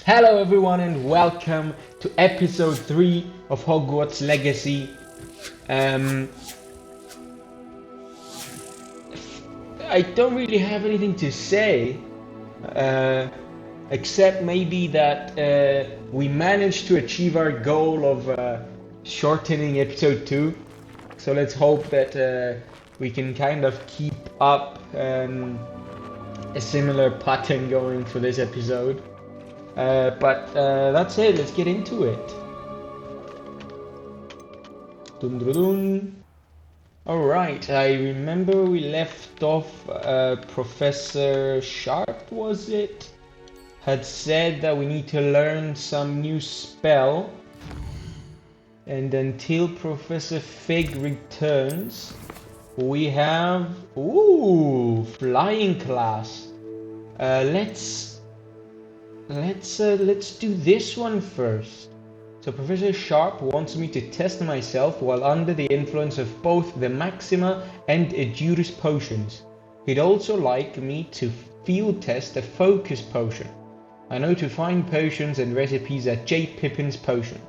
Hello everyone and welcome to episode 3 of Hogwarts Legacy. I don't really have anything to say, except maybe that we managed to achieve our goal of shortening episode 2. So let's hope that we can kind of keep up a similar pattern going for this episode. But that's it, let's get into it. Dun dun dun. Alright, I remember we left off, Professor Sharp, was it? Had said that we need to learn some new spell. And until Professor Fig returns, we have... Ooh, flying class. Let's do this one first. So Professor Sharp wants me to test myself while under the influence of both the Maxima and Juris potions. He'd also like me to field test a focus potion. I know to find potions and recipes at J. Pippin's potion.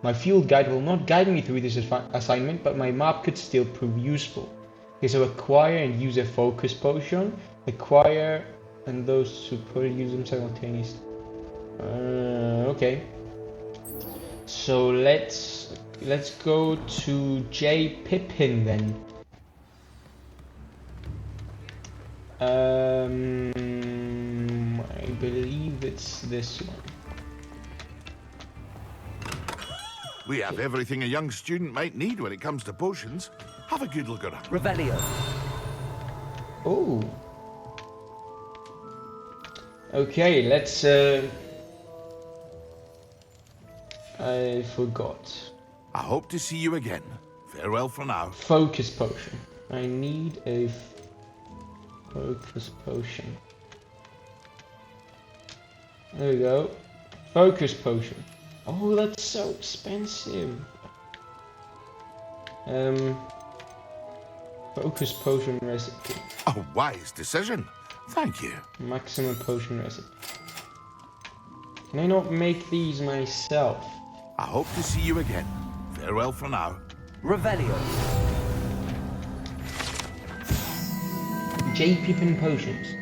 My field guide will not guide me through this assignment, but my map could still prove useful. Okay, so acquire and use a focus potion. Acquire and those who put use them simultaneously. Okay. So let's go to J. Pippin then. I believe it's this one. We have everything a young student might need when it comes to potions. Have a good look around. Revelio. Oh. Okay, let's I forgot. I hope to see you again. Farewell for now. Focus potion. I need a focus potion. There we go. Focus potion. Oh, that's so expensive. Focus potion recipe. A wise decision. Thank you. Maximum potion recipe. Can I not make these myself? I hope to see you again. Farewell for now. Revelio. J. Pippin potions.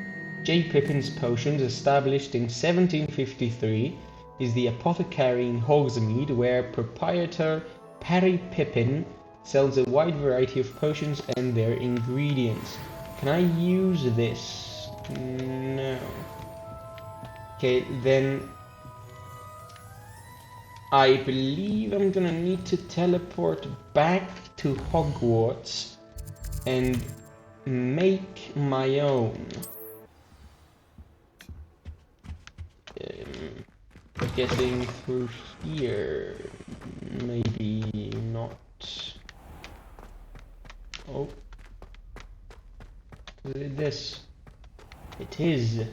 J. Pippin's potions, established in 1753, is the apothecary in Hogsmeade, where proprietor Parry Pippin sells a wide variety of potions and their ingredients. Can I use this? No. Okay, then I believe I'm gonna need to teleport back to Hogwarts and make my own. Getting through here, maybe not. Oh, is it this? It is.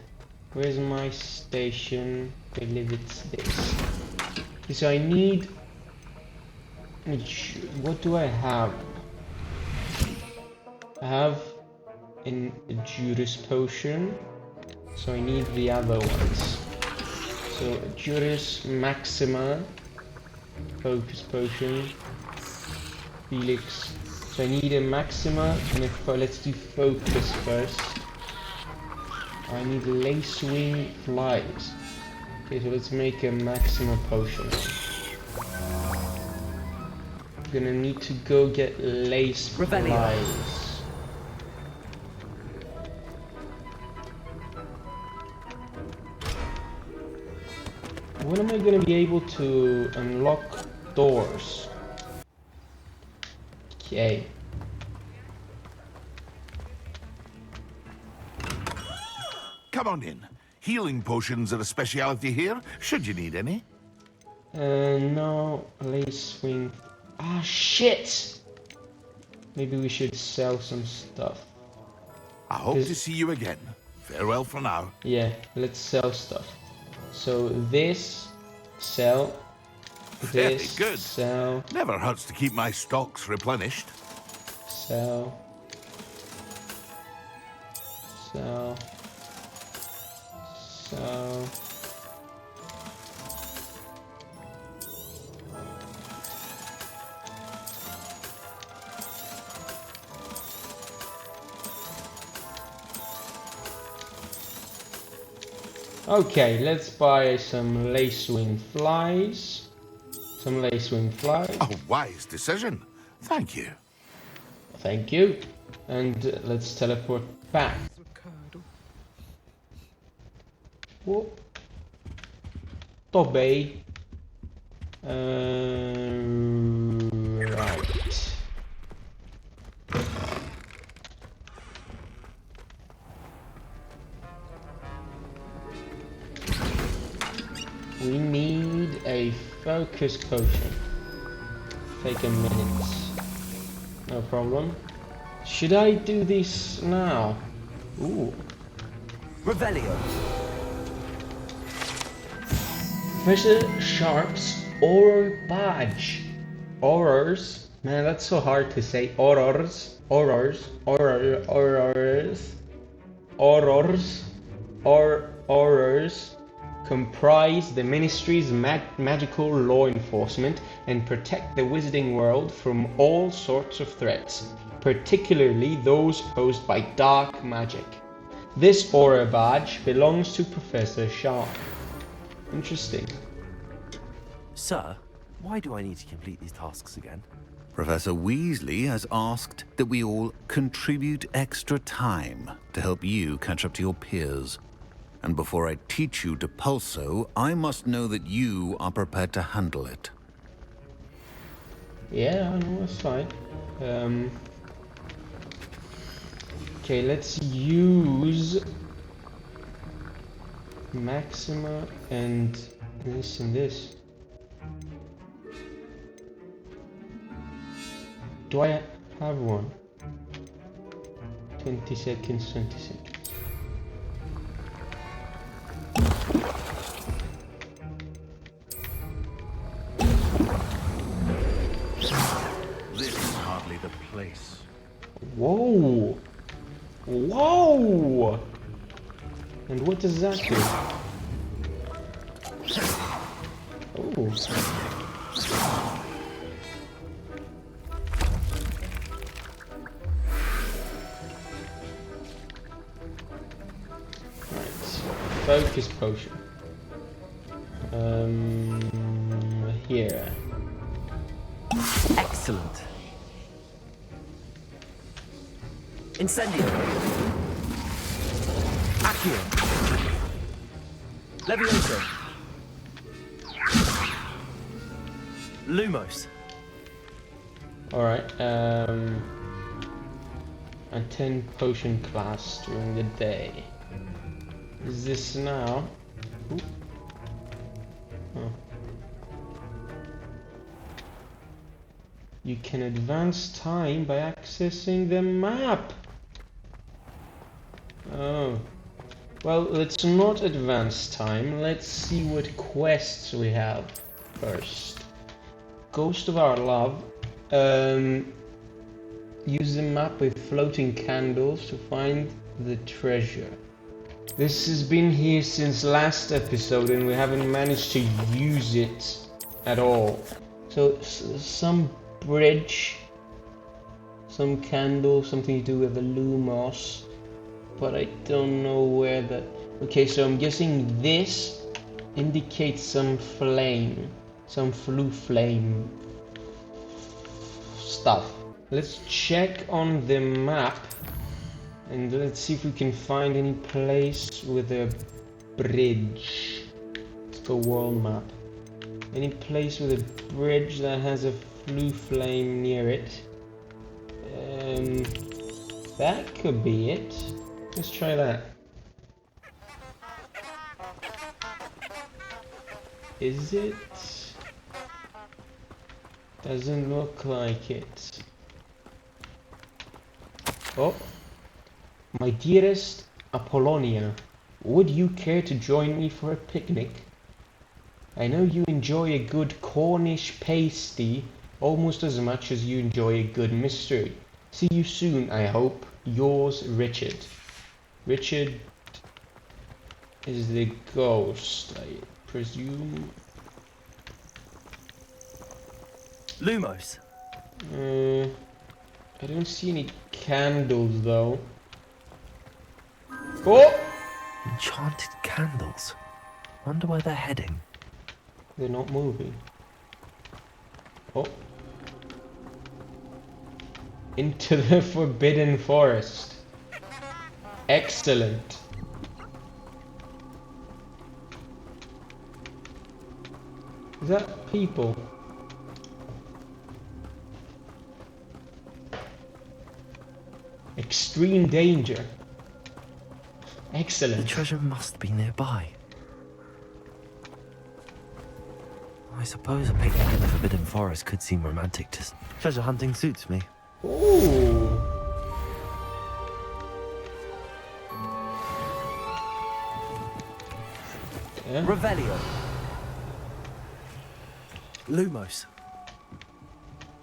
Where's my station? I believe it's this. So I need... What do I have? I have a Juris potion, so I need the other ones. So Juris Maxima, focus potion, Felix. So I need a Maxima, and let's do focus first. I need Lacewing Flies. Okay, so let's make a Maxima potion. I'm gonna need to go get Lace Flies. When am I gonna be able to unlock doors? Okay. Come on in. Healing potions are a speciality here, should you need any. No. Lacewing. Ah, shit! Maybe we should sell some stuff. I hope to see you again. Farewell for now. Yeah, let's sell stuff. So this, sell. Very This, good. sell. Never hurts to keep my stocks replenished. Sell. Sell. Sell. Okay, let's buy some lacewing flies. Some lacewing flies. A wise decision. Thank you. Thank you. And let's teleport back. Whoop. Tobey. Right. We need a focus potion. Take a minute. No problem. Should I do this now? Ooh. Revelio. Professor Sharp's Auror badge. Aurors. Man, that's so hard to say. Aurors. Aurors. Aurors. Aurors. Aurors. Comprise the Ministry's magical law enforcement and protect the wizarding world from all sorts of threats, particularly those posed by dark magic. This aura badge belongs to Professor Sharp. Interesting. Sir, why do I need to complete these tasks again? Professor Weasley has asked that we all contribute extra time to help you catch up to your peers. And before I teach you to pulso, I must know that you are prepared to handle it. Yeah, I know, that's fine. Okay, let's use Maxima and this and this. Do I have one? 20 seconds, 20 seconds. This is hardly the place. Whoa! Whoa! And what does that do? Oh. Focus potion. Here. Excellent. Incendio. Accio. Levioso. Lumos. Alright, a 10 potion class during the day. Is this now? Ooh. Oh. You can advance time by accessing the map. Oh. Well, let's not advance time. Let's see what quests we have first. Ghost of Our Love. Use the map with floating candles to find the treasure. This has been here since last episode and we haven't managed to use it at all. So some bridge, some candle, something to do with the Lumos, but I don't know where that... Okay, so I'm guessing this indicates some flame, some flue flame stuff. Let's check on the map and let's see if we can find any place with a bridge. It's the world map. Any place with a bridge that has a flue flame near it. That could be it. Let's try that. Is it? Doesn't look like it. Oh. My dearest Apollonia, would you care to join me for a picnic? I know you enjoy a good Cornish pasty almost as much as you enjoy a good mystery. See you soon, I hope. Yours, Richard. Richard is the ghost, I presume. Lumos. I don't see any candles though. Oh! Enchanted candles. Wonder where they're heading. They're not moving. Oh. Into the forbidden forest. Excellent. Is that people? Extreme danger. The Excellent. treasure must be nearby. I suppose a picnic in the Forbidden Forest could seem romantic. Just treasure hunting suits me. Ooh. Yeah. Revelio. Lumos.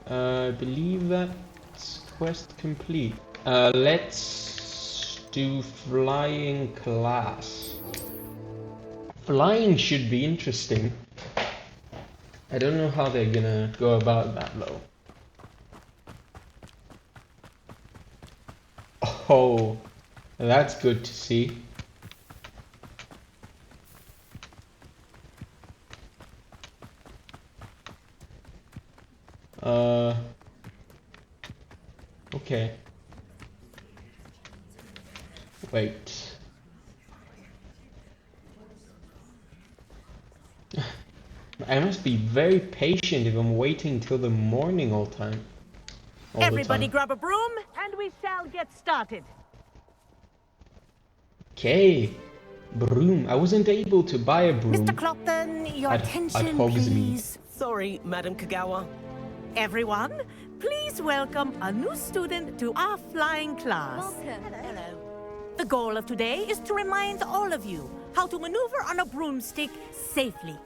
I believe that's quest complete. Let's do flying class. Flying should be interesting. I don't know how they're gonna go about that though. Oh, that's good to see. Okay. Wait. I must be very patient if I'm waiting till the morning all the time. Everybody grab a broom and we shall get started. Okay. Broom. I wasn't able to buy a broom. Mr. Clopton, your At attention, Hogsmeade. please. Sorry, Madam Kagawa. Everyone, please welcome a new student to our flying class. Hello. The goal of today is to remind all of you how to maneuver on a broomstick safely,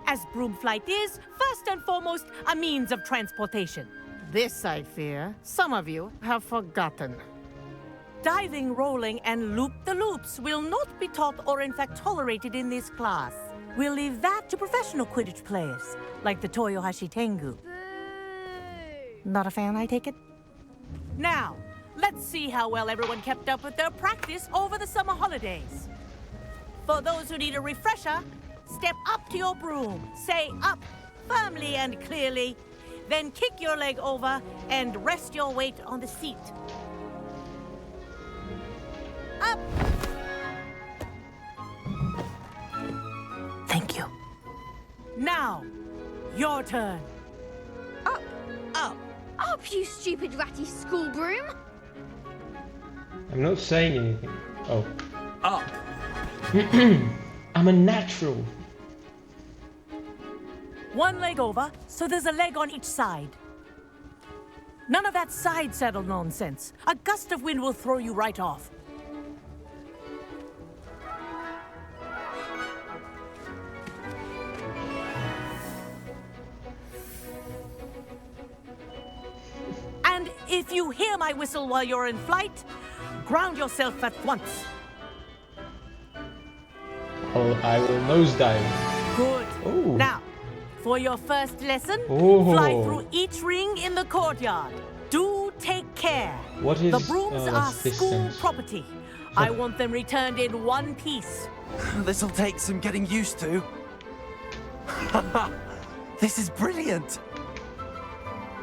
as broom flight is, first and foremost, a means of transportation. This, I fear, some of you have forgotten. Diving, rolling, and loop-the-loops will not be taught or in fact tolerated in this class. We'll leave that to professional Quidditch players, like the Toyohashi Tengu. Not a fan, I take it? Now, let's see how well everyone kept up with their practice over the summer holidays. For those who need a refresher, step up to your broom, say up firmly and clearly, then kick your leg over and rest your weight on the seat. Up! Thank you. Now, your turn. Up, Up. up, you stupid ratty school broom! I'm not saying anything. Oh. Up. I'm a natural. One leg over, so there's a leg on each side. None of that side saddle nonsense. A gust of wind will throw you right off. And if you hear my whistle while you're in flight, ground yourself at once. I will nosedive. Good. Ooh. Now, for your first lesson, Oh. fly through each ring in the courtyard. Do take care. What is The brooms are school distance? property. I want them returned in one piece. This'll take some getting used to. This is brilliant.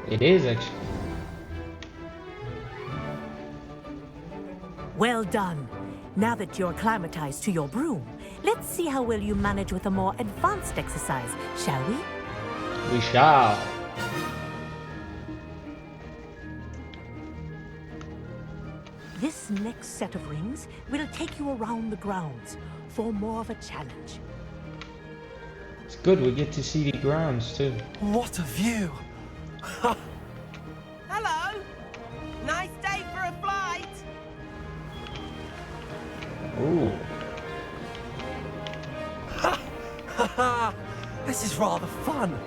It is actually. Well done. Now that you're acclimatized to your broom, let's see how well you manage with a more advanced exercise, shall we? We shall. This next set of rings will take you around the grounds for more of a challenge. It's good we get to see the grounds too. What a view. Hello. Nice day for a flight. Ooh. This is rather fun.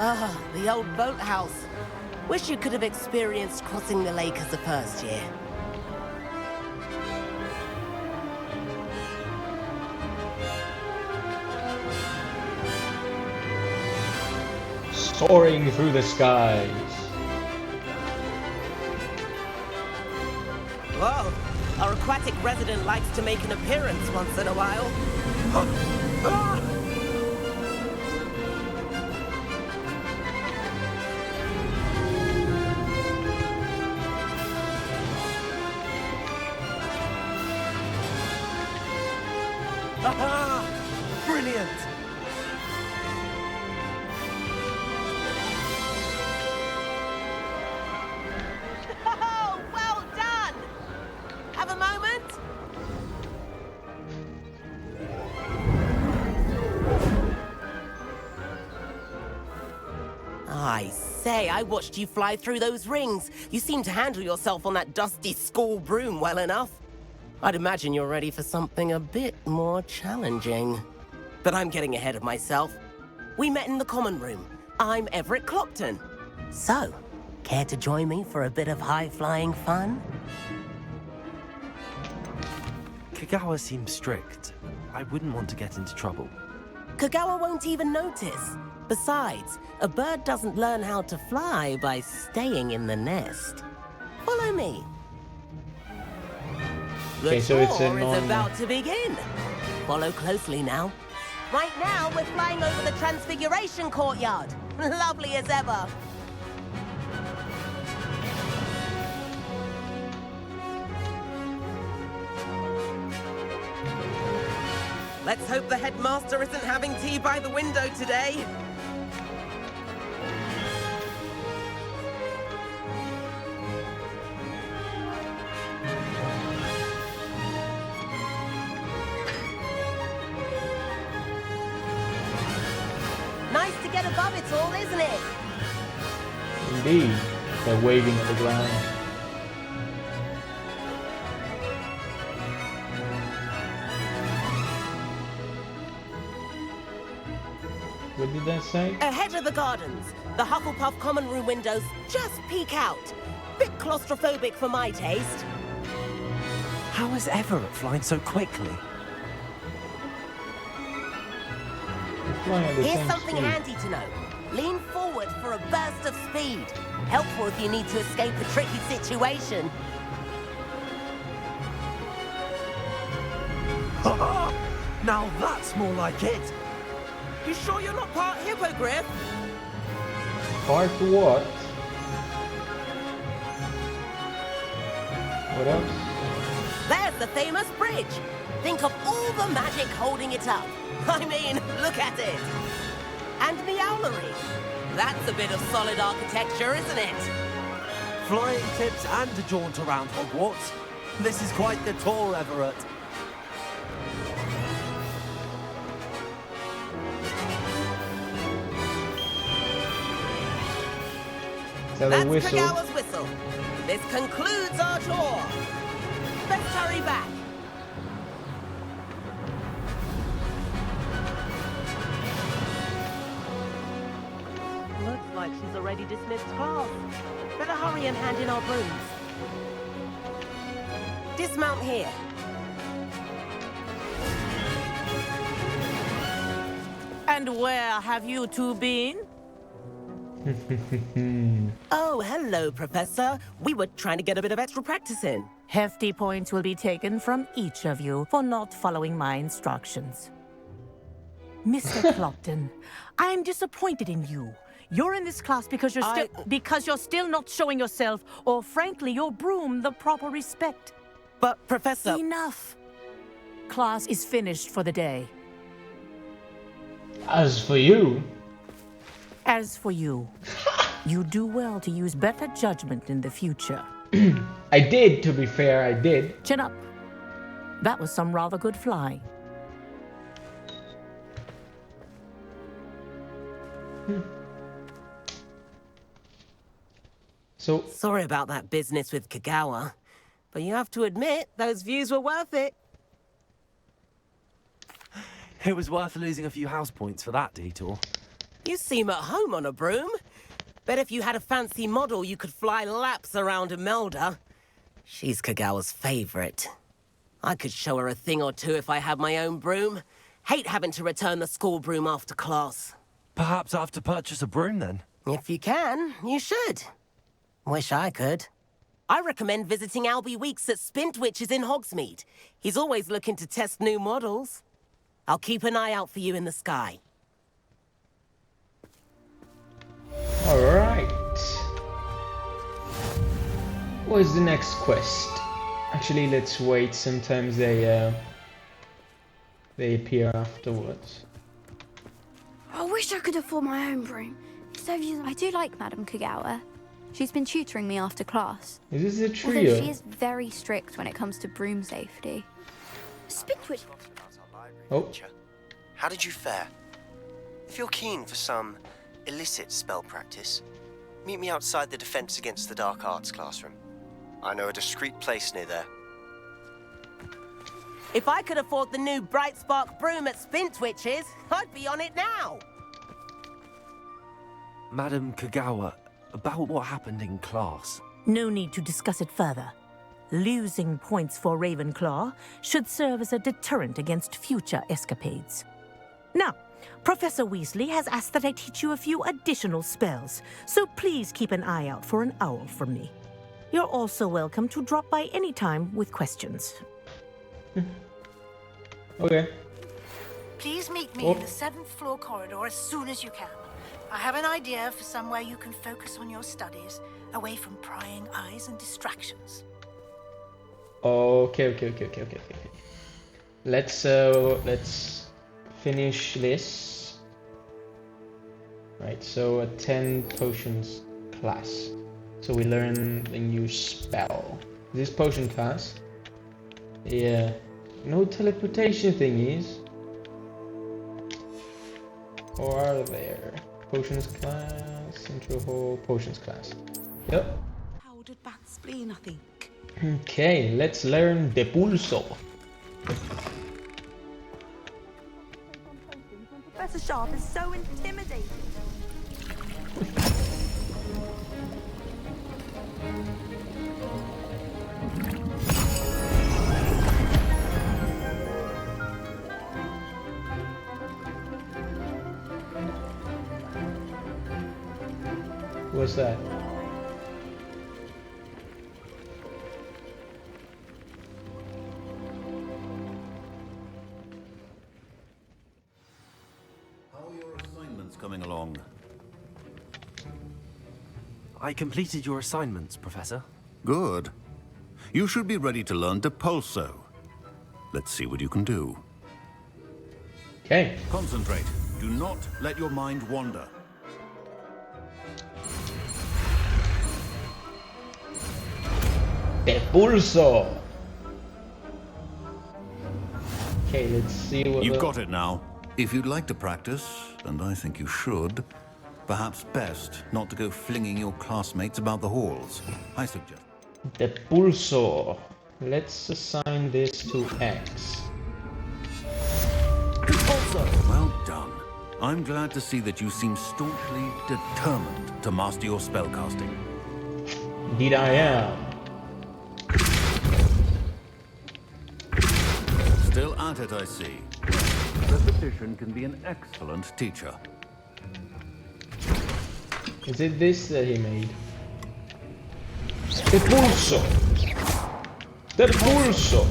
Ah, the old boathouse. Wish you could have experienced crossing the lake as a first year. Soaring through the skies. Whoa, erratic resident likes to make an appearance once in a while. Aha! Brilliant! Oh, well done! Have a moment? I say, I watched you fly through those rings. You seem to handle yourself on that dusty school broom well enough. I'd imagine you're ready for something a bit more challenging. But I'm getting ahead of myself. We met in the common room. I'm Everett Clopton. So, care to join me for a bit of high-flying fun? Kagawa seems strict. I wouldn't want to get into trouble. Kagawa won't even notice. Besides, a bird doesn't learn how to fly by staying in the nest. Follow me. The so it's a tour is about to begin. Follow closely now. Right now, we're flying over the Transfiguration Courtyard. Lovely as ever. Let's hope the headmaster isn't having tea by the window today. Nice to get above it all, isn't it? Indeed. They're waving at the ground. What did that say? Ahead of the gardens, the Hufflepuff common room windows just peek out. Bit claustrophobic for my taste. How is Everett flying so quickly? Flying at the Here's same something speed. handy to know. Lean forward for a burst of speed. Helpful if you need to escape a tricky situation. Now that's more like it! You sure you're not part hippogriff? Part what? What else? There's the famous bridge. Think of all the magic holding it up. I mean, look at it. And the owlery. That's a bit of solid architecture, isn't it? Flying tips and a jaunt around Hogwarts. This is quite the tour, Everett. Is that a That's whistle? Kagawa's whistle. This concludes our tour. Let's hurry back. Looks like she's already dismissed class. Better hurry and hand in our brooms. Dismount here. And where have you two been? Oh, hello, Professor. We were trying to get a bit of extra practice in. Hefty points will be taken from each of you for not following my instructions. Mr. Clopton, I'm disappointed in you. You're in this class because you're still not showing yourself, or frankly, your broom the proper respect. But, Professor... Enough. Class is finished for the day. As for you, As for you, you do well to use better judgment in the future. I did, to be fair, I did. Chin up. That was some rather good flying. So, Sorry about that business with Kagawa, but you have to admit, those views were worth it. It was worth losing a few house points for that detour. You seem at home on a broom. Bet if you had a fancy model, you could fly laps around Imelda. She's Kagawa's favorite. I could show her a thing or two if I had my own broom. Hate having to return the school broom after class. Perhaps I have to purchase a broom then. If you can, you should. Wish I could. I recommend visiting Albie Weeks at Spintwitches in Hogsmeade. He's always looking to test new models. I'll keep an eye out for you in the sky. Alright. What is the next quest? Actually, let's wait. Sometimes they appear afterwards. I wish I could afford my own broom. I do like Madame Kagawa. She's been tutoring me after class. Is this a Although trio? she is very strict when it comes to broom safety. Spintwitch. Oh. How did you fare? If you're keen for some illicit spell practice, meet me outside the Defense Against the Dark Arts classroom. I know a discreet place near there. If I could afford the new Bright Spark broom at Spintwitches, I'd be on it now. Madam Kagawa, about what happened in class. No need to discuss it further. Losing points for Ravenclaw should serve as a deterrent against future escapades. Now, Professor Weasley has asked that I teach you a few additional spells, so please keep an eye out for an owl from me. You're also welcome to drop by any time with questions. Okay. Please meet me in the 7th floor corridor as soon as you can. I have an idea for somewhere you can focus on your studies, away from prying eyes and distractions. Okay. Let's finish this. Right, so a 10 potions class. So we learn a new spell. This potion class? Yeah. No teleportation thingies. Or are there? Potions class, Central Hall, Potions class. Yep. Powdered bat spleen, I think. Okay, let's learn the pulso. Professor Sharp is so intimidating. What's that? How are your assignments coming along? I completed your assignments, Professor. Good. You should be ready to learn Depulso. Let's see what you can do. Okay. Concentrate. Do not let your mind wander. The pulso. Okay, let's see what You've got it now. If you'd like to practice, and I think you should, perhaps best not to go flinging your classmates about the halls. I suggest. the pulso. Let's assign this to X. Well done. I'm glad to see that you seem staunchly determined to master your spellcasting. Indeed I am. Still at it, I see. Repetition can be an excellent teacher. Is it this that he made? The pulso. The pulso.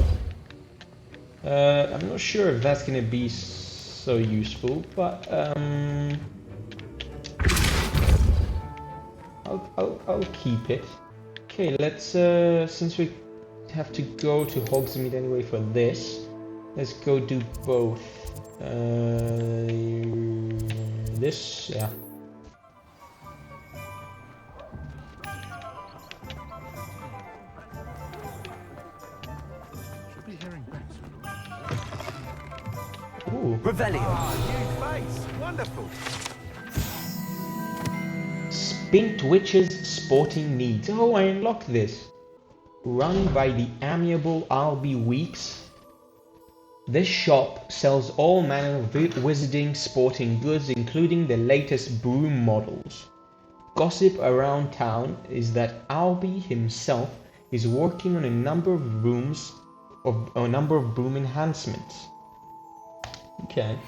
I'm not sure if that's gonna be so useful, but I'll keep it. Okay, let's since we have to go to Hogsmeade anyway for this, let's go do both. This, yeah. Ooh. Revelio. Spintwitches Sporting Needs. Oh, I unlocked this. Run by the amiable Albie Weeks. This shop sells all manner of wizarding sporting goods, including the latest broom models. Gossip around town is that Albie himself is working on a number of broom enhancements. Okay.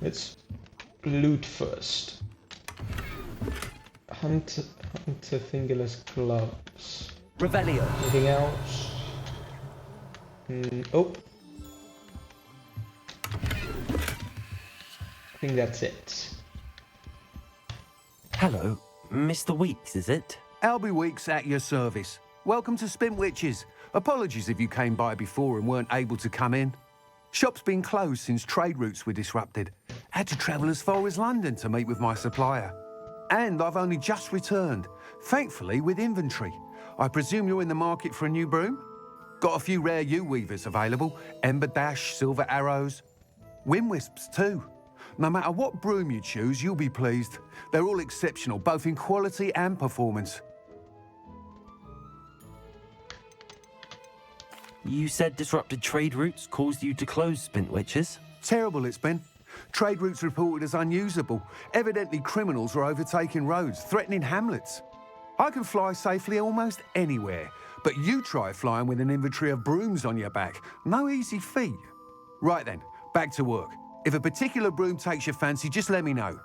Let's loot first. Hunter fingerless gloves. Revelio. Anything else? Oh. I think that's it. Hello, Mr. Weeks, is it? Albie Weeks at your service. Welcome to Spintwitches. Apologies if you came by before and weren't able to come in. Shop's been closed since trade routes were disrupted. Had to travel as far as London to meet with my supplier. And I've only just returned, thankfully with inventory. I presume you're in the market for a new broom? Got a few rare U-weavers available. Ember Dash, Silver Arrows. Wind Wisps too. No matter what broom you choose, you'll be pleased. They're all exceptional, both in quality and performance. You said disrupted trade routes caused you to close Spintwitches? Terrible it's been. Trade routes reported as unusable. Evidently criminals were overtaking roads, threatening hamlets. I can fly safely almost anywhere, but you try flying with an inventory of brooms on your back. No easy feat. Right then, back to work. If a particular broom takes your fancy, just let me know.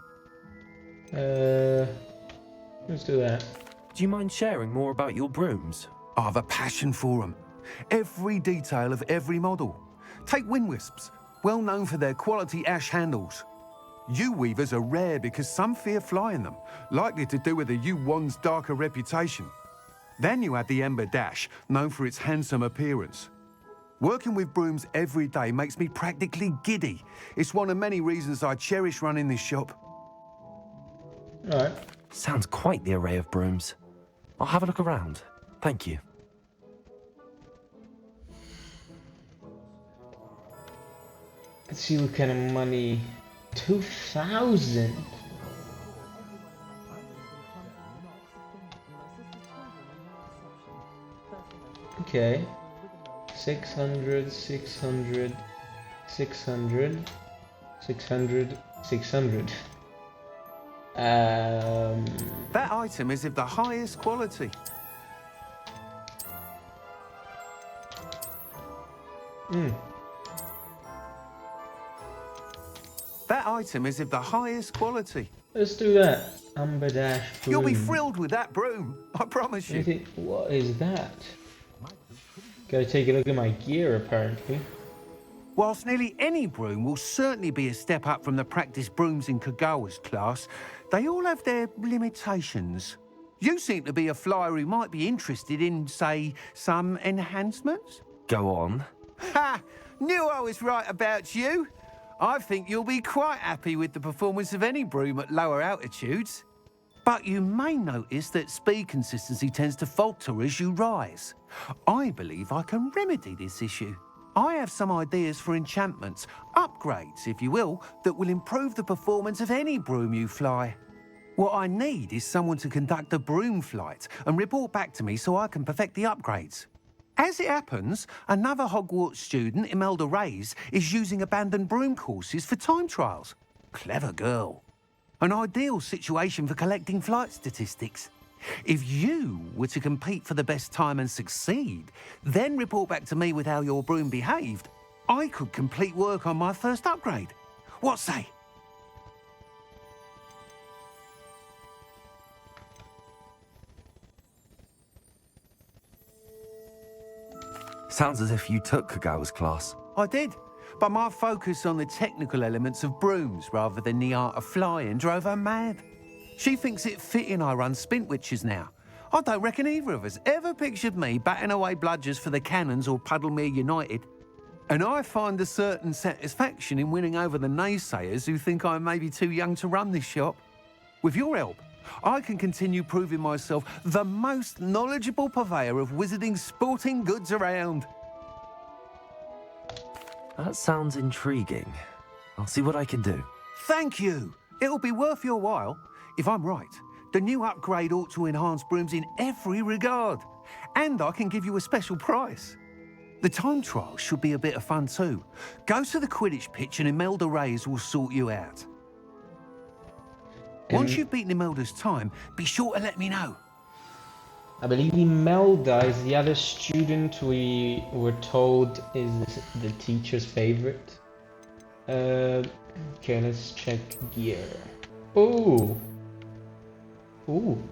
Let's do that. Do you mind sharing more about your brooms? I have a passion for them. Every detail of every model. Take Wind Wisps, well known for their quality ash handles. U-weavers are rare because some fear flying them, likely to do with the U-Wand's darker reputation. Then you add the Ember Dash, known for its handsome appearance. Working with brooms every day makes me practically giddy. It's one of many reasons I cherish running this shop. Alright. Sounds quite the array of brooms. I'll have a look around. Thank you. Let's see what kind of money. 2,000. Okay. 600, 600, 600, 600, 600. That item is of the highest quality. That item is of the highest quality. Let's do that. Amber Dash broom. You'll be thrilled with that broom, I promise you. What is that? Gotta take a look at my gear, apparently. Whilst nearly any broom will certainly be a step up from the practice brooms in Kagawa's class, they all have their limitations. You seem to be a flyer who might be interested in, say, some enhancements? Go on. Ha! Knew I was right about you. I think you'll be quite happy with the performance of any broom at lower altitudes. But you may notice that speed consistency tends to falter as you rise. I believe I can remedy this issue. I have some ideas for enchantments, upgrades, if you will, that will improve the performance of any broom you fly. What I need is someone to conduct a broom flight and report back to me so I can perfect the upgrades. As it happens, another Hogwarts student, Imelda Reyes, is using abandoned broom courses for time trials. Clever girl. An ideal situation for collecting flight statistics. If you were to compete for the best time and succeed, then report back to me with how your broom behaved, I could complete work on my first upgrade. What say? Sounds as if you took Kagawa's class. I did, but my focus on the technical elements of brooms rather than the art of flying drove her mad. She thinks it fitting I run Spintwitches now. I don't reckon either of us ever pictured me batting away bludgers for the Cannons or Puddlemere United. And I find a certain satisfaction in winning over the naysayers who think I may be too young to run this shop. With your help, I can continue proving myself the most knowledgeable purveyor of wizarding sporting goods around. That sounds intriguing. I'll see what I can do. Thank you. It'll be worth your while. If I'm right, the new upgrade ought to enhance brooms in every regard. And I can give you a special price. The time trial should be a bit of fun too. Go to the Quidditch pitch and Imelda Reyes will sort you out. Once you've beaten Imelda's time, be sure to let me know. I believe Imelda is the other student we were told is the teacher's favorite. Okay, let's check gear. Ooh. Ooh.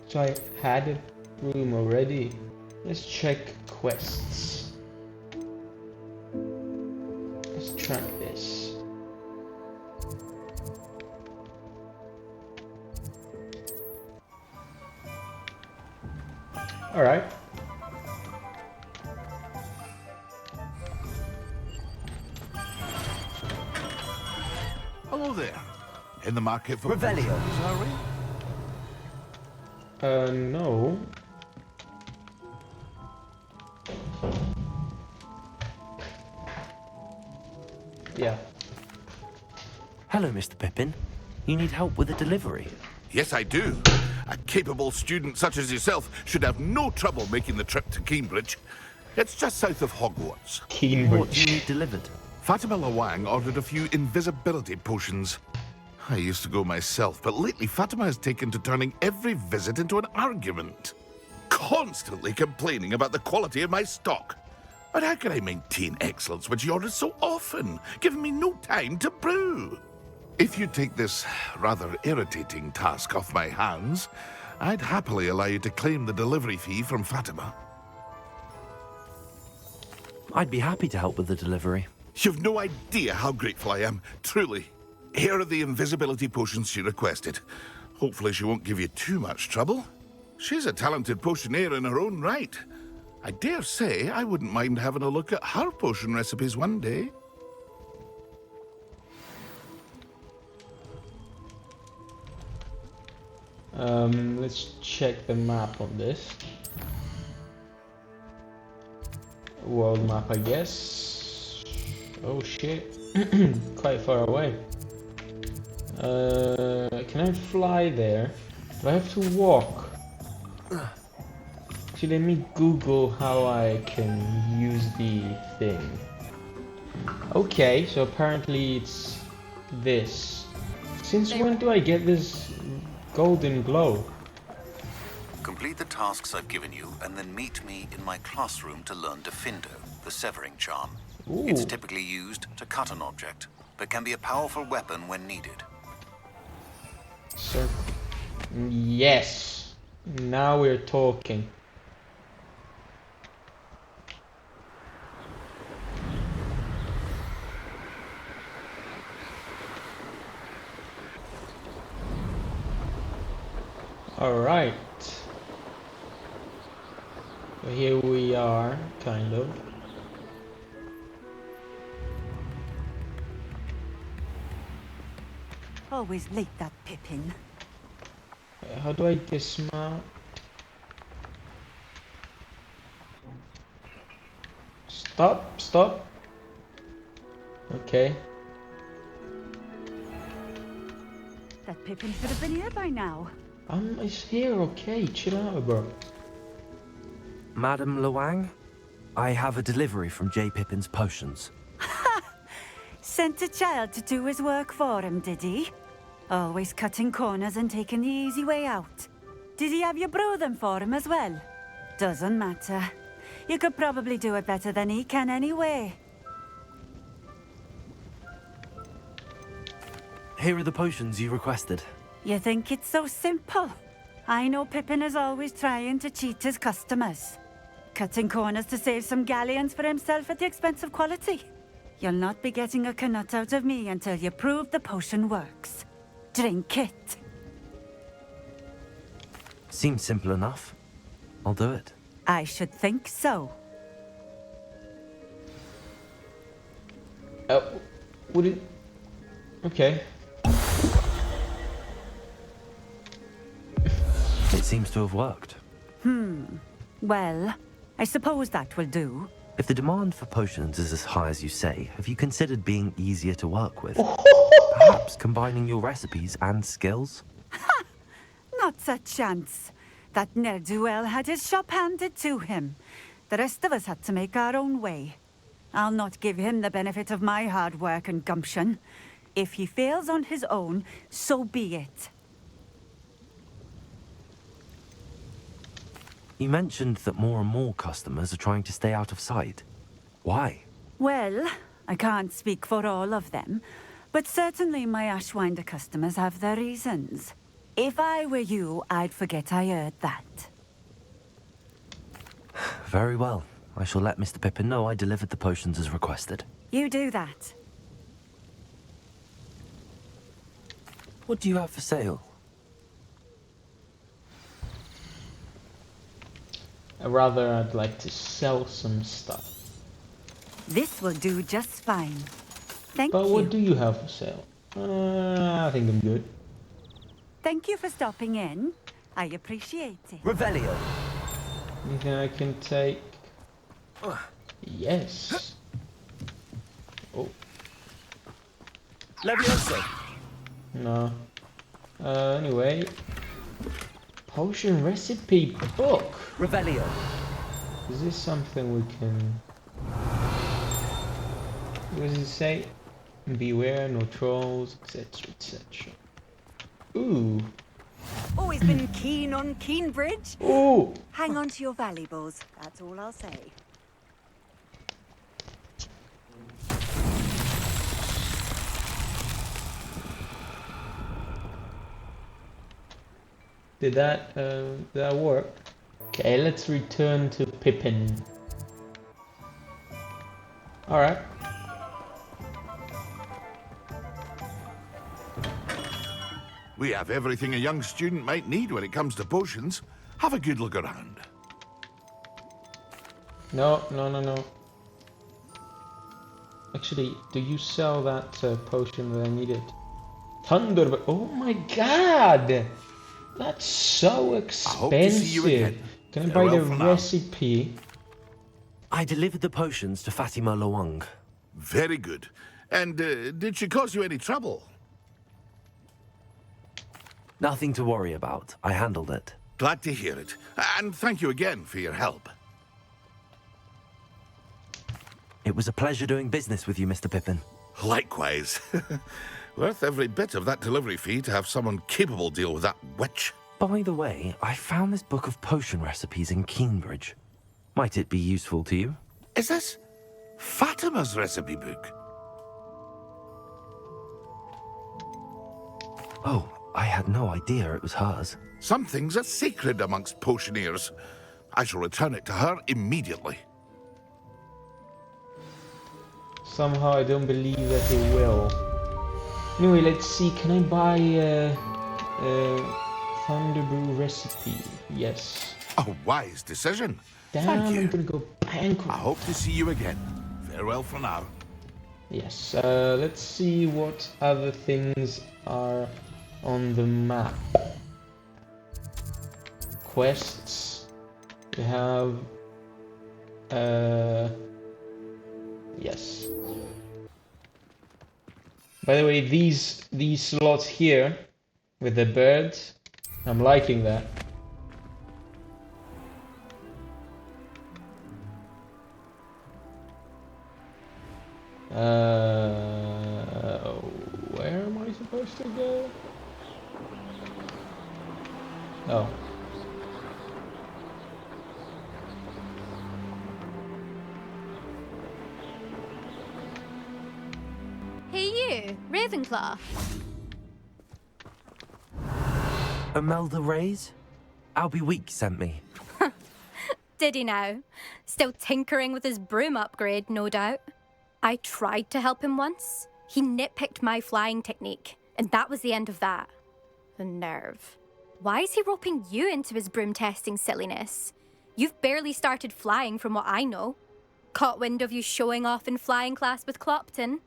So I had a room already. Let's check quests. Let's track this. Alright. Hello there. In the market for Revelio. potions, are we? No. Yeah. Hello, Mr. Pippin. You need help with a delivery? Yes, I do. A capable student such as yourself should have no trouble making the trip to Cambridge. It's just south of Hogwarts. What do you Cambridge. need delivered? Fatima Lawang ordered a few invisibility potions. I used to go myself, but lately Fatima has taken to turning every visit into an argument. Constantly complaining about the quality of my stock. But how can I maintain excellence when she orders so often, giving me no time to brew? If you take this rather irritating task off my hands, I'd happily allow you to claim the delivery fee from Fatima. I'd be happy to help with the delivery. You've no idea how grateful I am, truly. Here are the invisibility potions she requested. Hopefully she won't give you too much trouble. She's a talented potioneer in her own right. I dare say I wouldn't mind having a look at her potion recipes one day. Let's check the map on this. World map, I guess. Oh shit. Quite far away. Can I fly there? Do I have to walk? Actually, let me Google how I can use the thing. Okay, so apparently it's this. Since when do I get this golden glow? Complete the tasks I've given you, and then meet me in my classroom to learn Defindo, the severing charm. Ooh. It's typically used to cut an object, but can be a powerful weapon when needed. So, yes. Now we're talking. All right. So here we are, kind of. Always late, that Pippin. How do I dismount? Stop, stop. Okay. That Pippin should have been here by now. It's here, okay. Chill out, bro. Madam Lawang, I have a delivery from J. Pippin's Potions. Sent a child to do his work for him, did he? Always cutting corners and taking the easy way out. Did he have you brew them for him as well? Doesn't matter. You could probably do it better than he can anyway. Here are the potions you requested. You think it's so simple? I know Pippin is always trying to cheat his customers. Cutting corners to save some galleons for himself at the expense of quality. You'll not be getting a canut out of me until you prove the potion works. Drink it. Seems simple enough. I'll do it. I should think so. Would it... Okay. It seems to have worked. Well, I suppose that will do. If the demand for potions is as high as you say, have you considered being easier to work with? Perhaps combining your recipes and skills? Not a chance. That ne'er-do-well had his shop handed to him. The rest of us had to make our own way. I'll not give him the benefit of my hard work and gumption. If he fails on his own, so be it. You mentioned that more and more customers are trying to stay out of sight. Why? Well, I can't speak for all of them, but certainly my Ashwinder customers have their reasons. If I were you, I'd forget I heard that. Very well. I shall let Mr. Pippin know I delivered the potions as requested. You do that. What do you have for sale? I'd like to sell some stuff. This will do just fine. Thank you. But what do you have for sale? I think I'm good. Thank you for stopping in. I appreciate it. Revelio. Anything I can take? Yes. Oh. Levioso. No. Anyway. Potion recipe book. Revelio. Is this something we can... What does it say? Beware, no trolls, etc, etc. Ooh. Always been keen on Keenbridge. Ooh. Hang on to your valuables, that's all I'll say. Did that work? Okay, let's return to Pippin. Alright. We have everything a young student might need when it comes to potions. Have a good look around. No. Actually, do you sell that potion that I needed? Thunder... Oh my god! That's so expensive. I hope to see you again. Can I buy Farewell the for now. recipe? I delivered the potions to Fatima Lawang. Very good. And did she cause you any trouble? Nothing to worry about. I handled it. Glad to hear it. And thank you again for your help. It was a pleasure doing business with you, Mr. Pippin. Likewise. Worth every bit of that delivery fee to have someone capable deal with that witch. By the way, I found this book of potion recipes in Keenbridge. Might it be useful to you? Is this Fatima's recipe book? Oh, I had no idea it was hers. Some things are sacred amongst potioneers. I shall return it to her immediately. Somehow I don't believe that it will. Anyway, let's see. Can I buy a Thunderbrew recipe? Yes. A wise decision. Damn, Thank you. I'm gonna go bankrupt. I hope to see you again. Farewell for now. Yes. Let's see what other things are on the map. Quests. We have. Yes. By the way, these slots here with the birds, I'm liking that. Where am I supposed to go? Oh. Hey you, Ravenclaw. Imelda Reyes? Albie Week sent me. Did he now? Still tinkering with his broom upgrade, no doubt. I tried to help him once. He nitpicked my flying technique, and that was the end of that. The nerve. Why is he roping you into his broom testing silliness? You've barely started flying from what I know. Caught wind of you showing off in flying class with Clopton.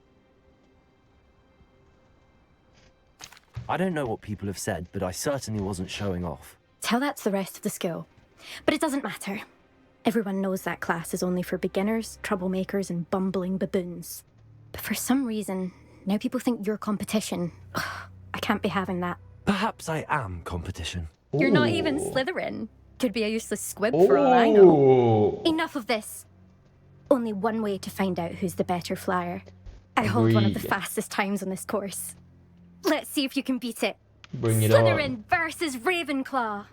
I don't know what people have said, but I certainly wasn't showing off. Tell that to the rest of the school. But it doesn't matter. Everyone knows that class is only for beginners, troublemakers, and bumbling baboons. But for some reason, now people think you're competition. Ugh, I can't be having that. Perhaps I am competition. You're not even Slytherin. Could be a useless squib for all I know. Enough of this. Only one way to find out who's the better flyer. I hold one of the fastest times on this course. Let's see if you can beat it. Bring it on. Slytherin versus Ravenclaw.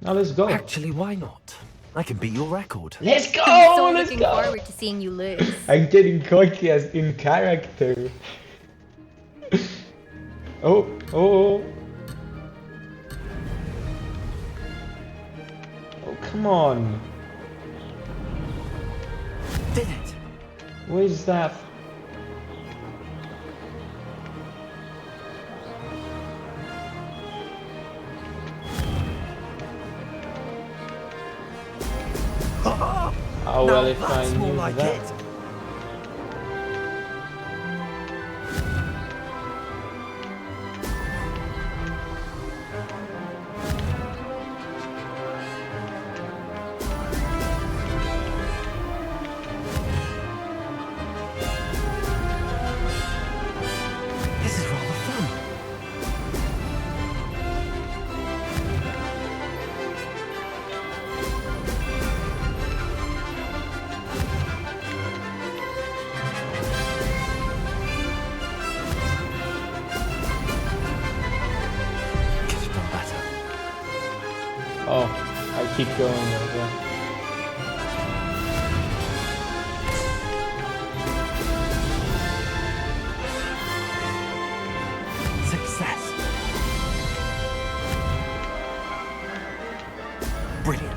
Now let's go. Actually, why not? I can beat your record. Let's go! I'm so Let's looking go! forward to seeing you lose. I'm getting cocky as in character. Oh. Oh, come on. Did it? What is that? Oh, well, if I knew like that. it. This is rather fun. Could have done better. Oh, I keep going over. Success. Brilliant.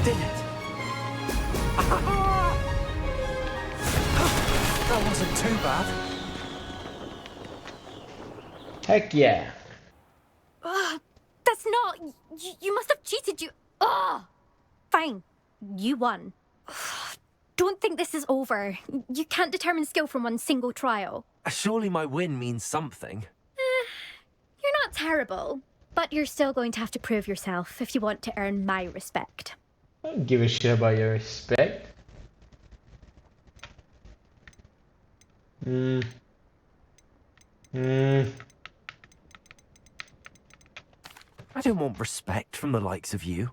Did it? That wasn't too bad. Heck yeah. That's not... You must have cheated, you... Ugh! Fine. You won. Don't think this is over. You can't determine skill from one single trial. Surely my win means something. You're not terrible, but you're still going to have to prove yourself if you want to earn my respect. I don't give a shit about your respect. I don't want respect from the likes of you.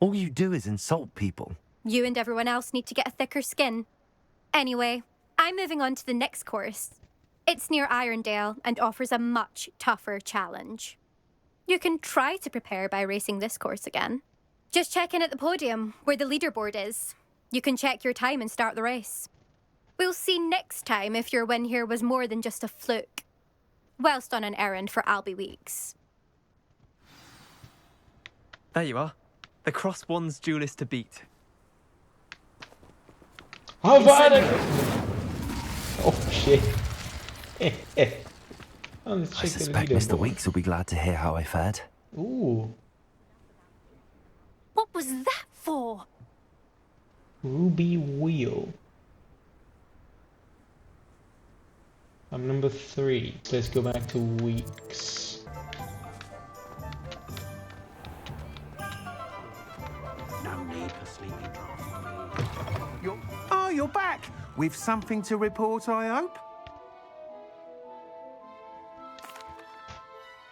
All you do is insult people. You and everyone else need to get a thicker skin. Anyway, I'm moving on to the next course. It's near Irondale and offers a much tougher challenge. You can try to prepare by racing this course again. Just check in at the podium, where the leaderboard is. You can check your time and start the race. We'll see next time if your win here was more than just a fluke. Whilst on an errand for Albie Weeks. There you are. The Cross Wands duelist to beat. How far? Oh shit. Oh, I suspect Mr. Weeks will be glad to hear how I fared. Ooh. What was that for? Ruby Wheel. I'm number 3. Let's go back to Weeks. No need for sleeping drafts. You're back! With something to report, I hope?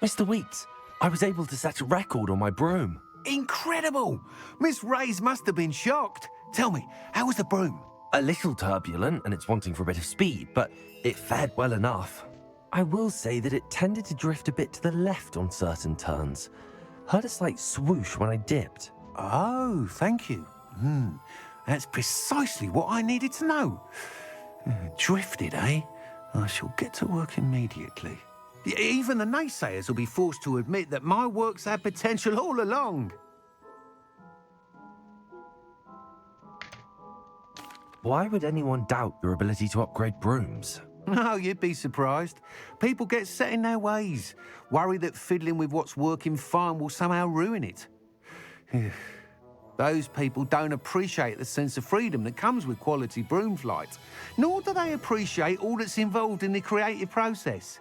Mr. Weeks, I was able to set a record on my broom. Incredible! Miss Reyes must have been shocked. Tell me, how was the broom? A little turbulent and it's wanting for a bit of speed, but it fared well enough. I will say that it tended to drift a bit to the left on certain turns. Heard a slight swoosh when I dipped. Oh, thank you. That's precisely what I needed to know. Drifted, eh? I shall get to work immediately. Even the naysayers will be forced to admit that my work's had potential all along. Why would anyone doubt your ability to upgrade brooms? No, you'd be surprised. People get set in their ways, worry that fiddling with what's working fine will somehow ruin it. Those people don't appreciate the sense of freedom that comes with quality broom flight, nor do they appreciate all that's involved in the creative process.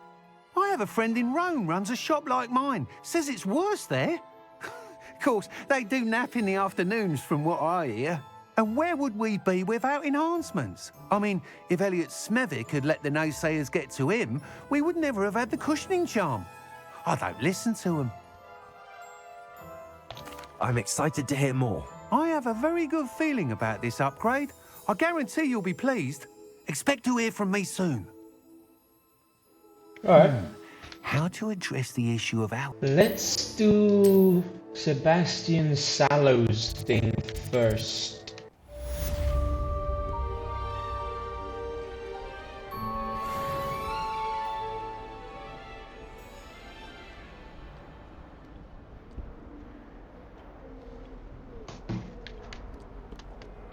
I have a friend in Rome runs a shop like mine. Says it's worse there. Of course, they do nap in the afternoons from what I hear. And where would we be without enhancements? I mean, if Elliot Smethwick had let the naysayers get to him, we would never have had the cushioning charm. I don't listen to them. I'm excited to hear more. I have a very good feeling about this upgrade. I guarantee you'll be pleased. Expect to hear from me soon. Alright. How to address the issue of out. Let's do Sebastian Sallow's thing first.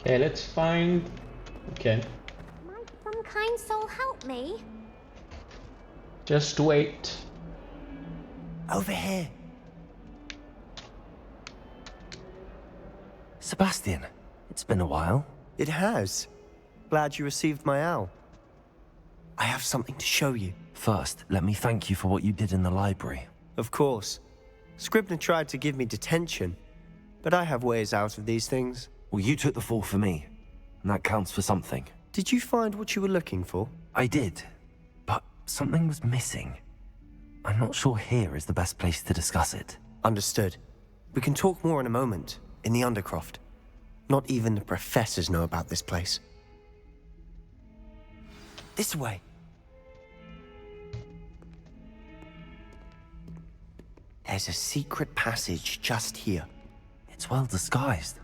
Okay, let's find... Okay. Might some kind soul help me? Just wait. Over here. Sebastian, it's been a while. It has. Glad you received my owl. I have something to show you. First, let me thank you for what you did in the library. Of course. Scribner tried to give me detention, but I have ways out of these things. Well, you took the fall for me, and that counts for something. Did you find what you were looking for? I did, but something was missing. I'm not sure here is the best place to discuss it. Understood. We can talk more in a moment, in the Undercroft. Not even the professors know about this place. This way. There's a secret passage just here. It's well disguised.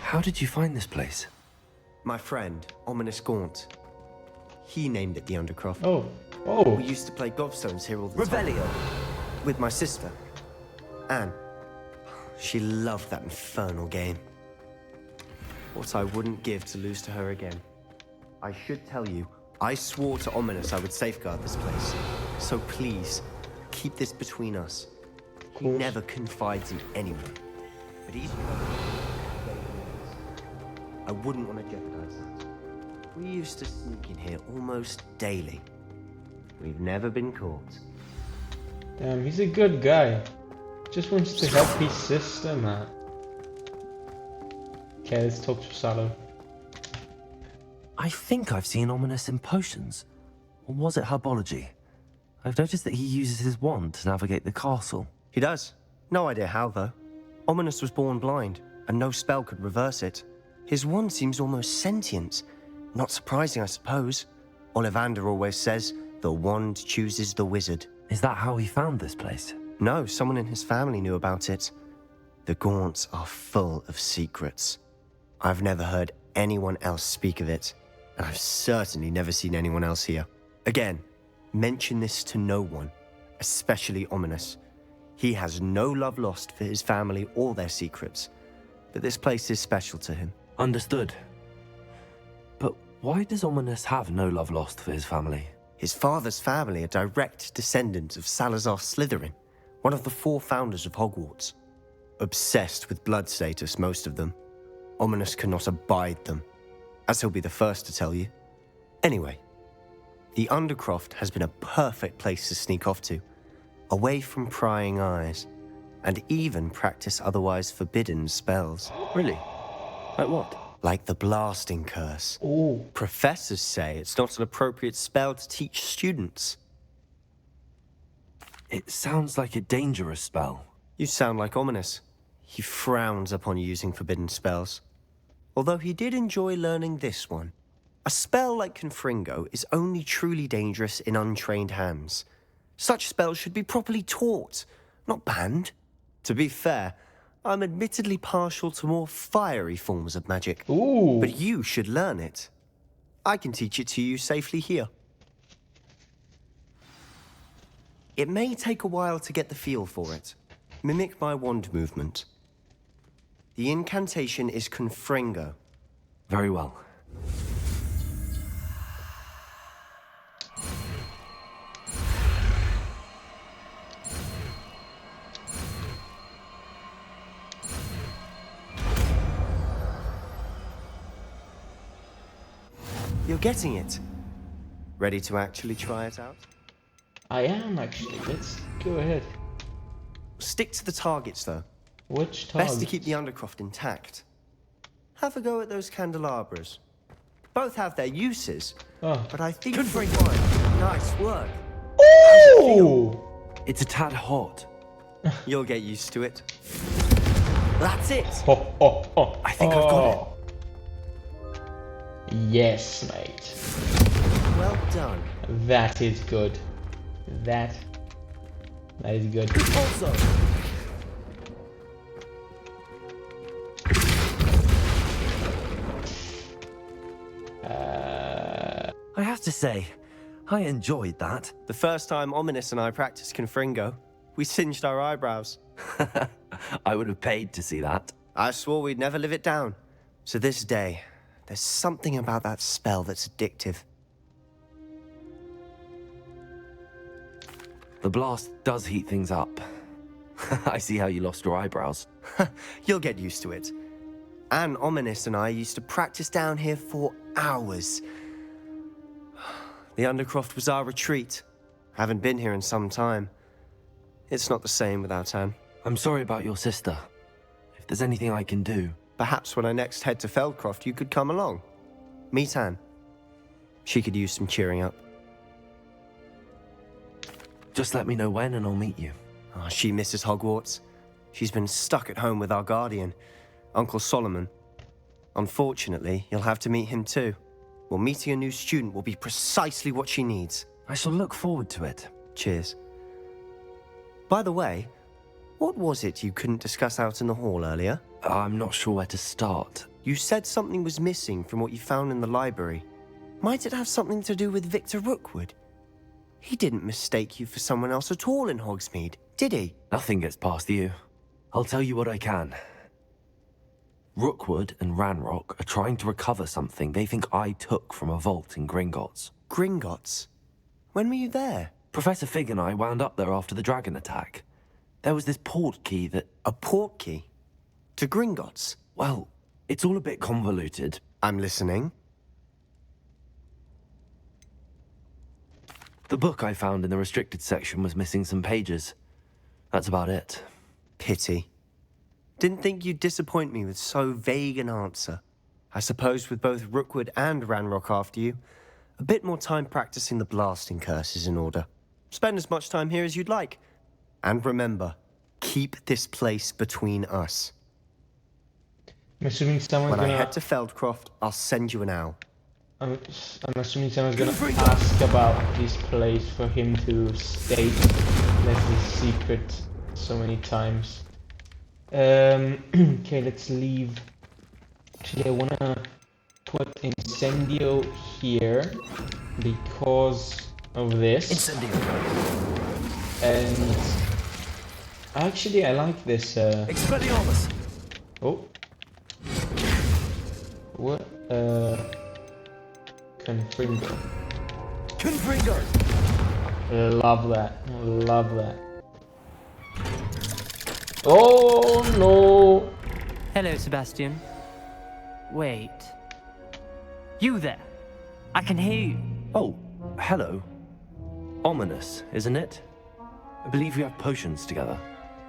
How did you find this place? My friend, Ominous Gaunt. He named it the Undercroft. Oh. We used to play gobstones here all the time. Revelio. With my sister, Anne. She loved that infernal game. What I wouldn't give to lose to her again. I should tell you, I swore to Ominous I would safeguard this place. So please, keep this between us. He never confides in anyone. But he's... I wouldn't want to jeopardize that. We used to sneak in here almost daily. We've never been caught. Damn, he's a good guy. Just wants to help his sister, man. Okay, let's talk to Sallow. I think I've seen Ominous in potions. Or was it herbology? I've noticed that he uses his wand to navigate the castle. He does. No idea how, though. Ominous was born blind, and no spell could reverse it. His wand seems almost sentient. Not surprising, I suppose. Ollivander always says, the wand chooses the wizard. Is that how he found this place? No, someone in his family knew about it. The Gaunts are full of secrets. I've never heard anyone else speak of it, and I've certainly never seen anyone else here. Again, mention this to no one, especially Ominous. He has no love lost for his family or their secrets, but this place is special to him. Understood. But why does Ominous have no love lost for his family? His father's family are direct descendants of Salazar Slytherin, one of the 4 founders of Hogwarts. Obsessed with blood status, most of them. Ominous cannot abide them, as he'll be the first to tell you. Anyway, the Undercroft has been a perfect place to sneak off to, away from prying eyes, and even practice otherwise forbidden spells. Really? Like what? Like the blasting curse. Ooh. Professors say it's not an appropriate spell to teach students. It sounds like a dangerous spell. You sound like Ominous. He frowns upon using forbidden spells. Although he did enjoy learning this one. A spell like Confringo is only truly dangerous in untrained hands. Such spells should be properly taught, not banned. To be fair, I'm admittedly partial to more fiery forms of magic. Ooh. But you should learn it. I can teach it to you safely here. It may take a while to get the feel for it. Mimic my wand movement. The incantation is Confringo. Very well. You're getting it. Ready to actually try it out? I am actually. Let's go ahead. Stick to the targets, though. Which targets? Best to keep the undercroft intact. Have a go at those candelabras. Both have their uses, but I think for one, nice work. Oh! It's a tad hot. You'll get used to it. That's it. I think I've got it. Yes, mate. Well done. That is good. That is good. Also. I have to say, I enjoyed that. The first time Ominous and I practiced Confringo, we singed our eyebrows. I would have paid to see that. I swore we'd never live it down. So this day, there's something about that spell that's addictive. The blast does heat things up. I see how you lost your eyebrows. You'll get used to it. Anne, Ominous and I used to practice down here for hours. The Undercroft was our retreat. Haven't been here in some time. It's not the same without Anne. I'm sorry about your sister. If there's anything I can do... Perhaps when I next head to Feldcroft, you could come along. Meet Anne. She could use some cheering up. Just let me know when and I'll meet you. Oh, she misses Hogwarts. She's been stuck at home with our guardian, Uncle Solomon. Unfortunately, you'll have to meet him too. Well, meeting a new student will be precisely what she needs. I shall look forward to it. Cheers. By the way, what was it you couldn't discuss out in the hall earlier? I'm not sure where to start. You said something was missing from what you found in the library. Might it have something to do with Victor Rookwood? He didn't mistake you for someone else at all in Hogsmeade, did he? Nothing gets past you. I'll tell you what I can. Rookwood and Ranrock are trying to recover something they think I took from a vault in Gringotts. Gringotts? When were you there? Professor Fig and I wound up there after the dragon attack. There was this port key that... A port key? To Gringotts? Well, it's all a bit convoluted. I'm listening. The book I found in the restricted section was missing some pages. That's about it. Pity. Didn't think you'd disappoint me with so vague an answer. I suppose with both Rookwood and Ranrock after you, a bit more time practicing the blasting curse is in order. Spend as much time here as you'd like. And remember, keep this place between us. I'm assuming someone's when gonna... I head to Feldcroft, I'll send you an owl. I'm assuming someone's gonna ask about this place for him to state that's his secret so many times. Okay, let's leave. Actually, I wanna put Incendio here because of this. Incendio. And actually, I like this. Expelliarmus. Oh. What? Confringo. Confringo. Love that. Love that. Oh no! Hello, Sebastian. Wait. You there? I can hear you. Oh, hello. Ominous, isn't it? I believe we have potions together.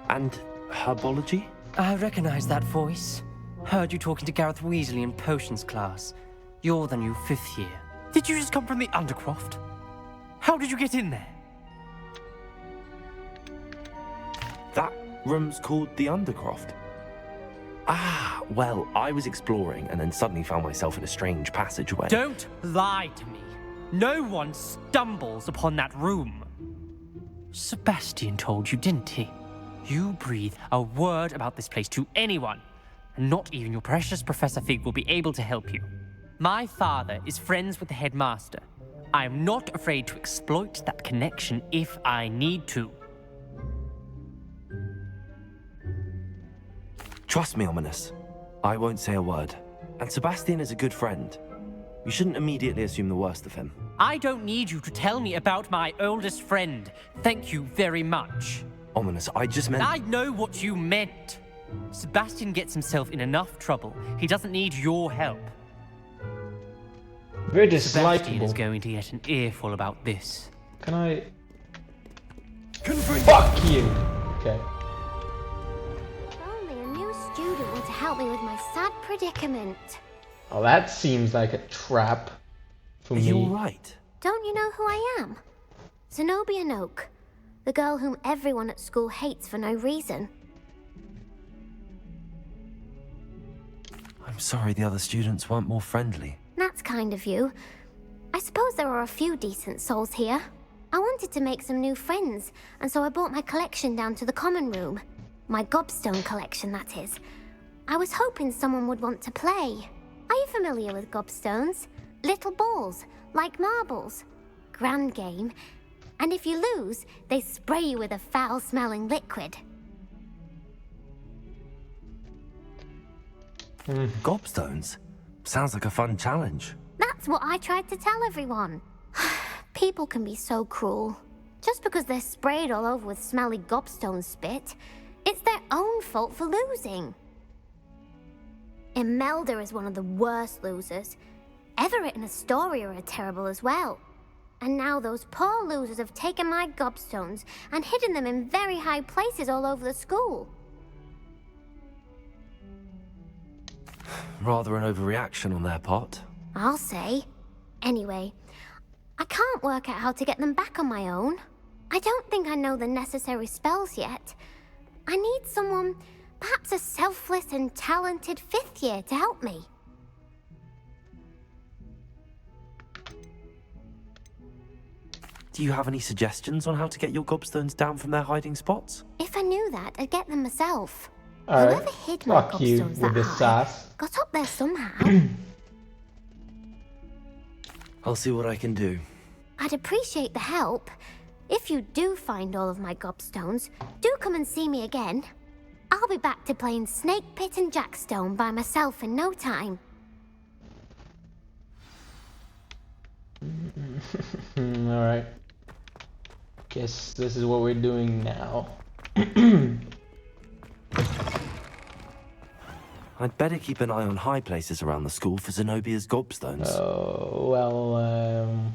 And herbology? I recognize that voice. Heard you talking to Gareth Weasley in potions class. You're the new 5th year. Did you just come from the Undercroft? How did you get in there? That room's called the Undercroft. Ah, well, I was exploring and then suddenly found myself in a strange passageway. Don't lie to me. No one stumbles upon that room. Sebastian told you, didn't he? You breathe a word about this place to anyone, and not even your precious Professor Fig will be able to help you. My father is friends with the headmaster. I am not afraid to exploit that connection if I need to. Trust me, Ominous. I won't say a word. And Sebastian is a good friend. You shouldn't immediately assume the worst of him. I don't need you to tell me about my oldest friend. Thank you very much. Ominous, I just meant... I know what you meant. Sebastian gets himself in enough trouble. He doesn't need your help. Very Sebastian is dislikable. going to get an earful about this. Can I... Fuck you! Okay. If only a new student were to help me with my sad predicament. Oh, that seems like a trap for me. Are you alright? Don't you know who I am? Zenobia Noak, the girl whom everyone at school hates for no reason. I'm sorry the other students weren't more friendly. That's kind of you. I suppose there are a few decent souls here. I wanted to make some new friends, and so I brought my collection down to the common room. My gobstone collection, that is. I was hoping someone would want to play. Are you familiar with gobstones? Little balls, like marbles. Grand game. And if you lose, they spray you with a foul-smelling liquid. Gobstones? Sounds like a fun challenge. That's what I tried to tell everyone. People can be so cruel. Just because they're sprayed all over with smelly gobstone spit, it's their own fault for losing. Imelda is one of the worst losers. Everett and Astoria are terrible as well. And now those poor losers have taken my gobstones and hidden them in very high places all over the school. Rather an overreaction on their part. I'll say. Anyway, I can't work out how to get them back on my own. I don't think I know the necessary spells yet. I need someone, perhaps a selfless and talented 5th year to help me. Do you have any suggestions on how to get your gobstones down from their hiding spots? If I knew that, I'd get them myself. Alright, Whoever hid my fuck you gobstones with that the high sass. got up there somehow. I'll see what I can do. I'd appreciate the help. If you do find all of my gobstones, do come and see me again. I'll be back to playing Snake Pit and Jackstone by myself in no time. Alright. Guess this is what we're doing now. I'd better keep an eye on high places around the school for Zenobia's gobstones. Oh, well,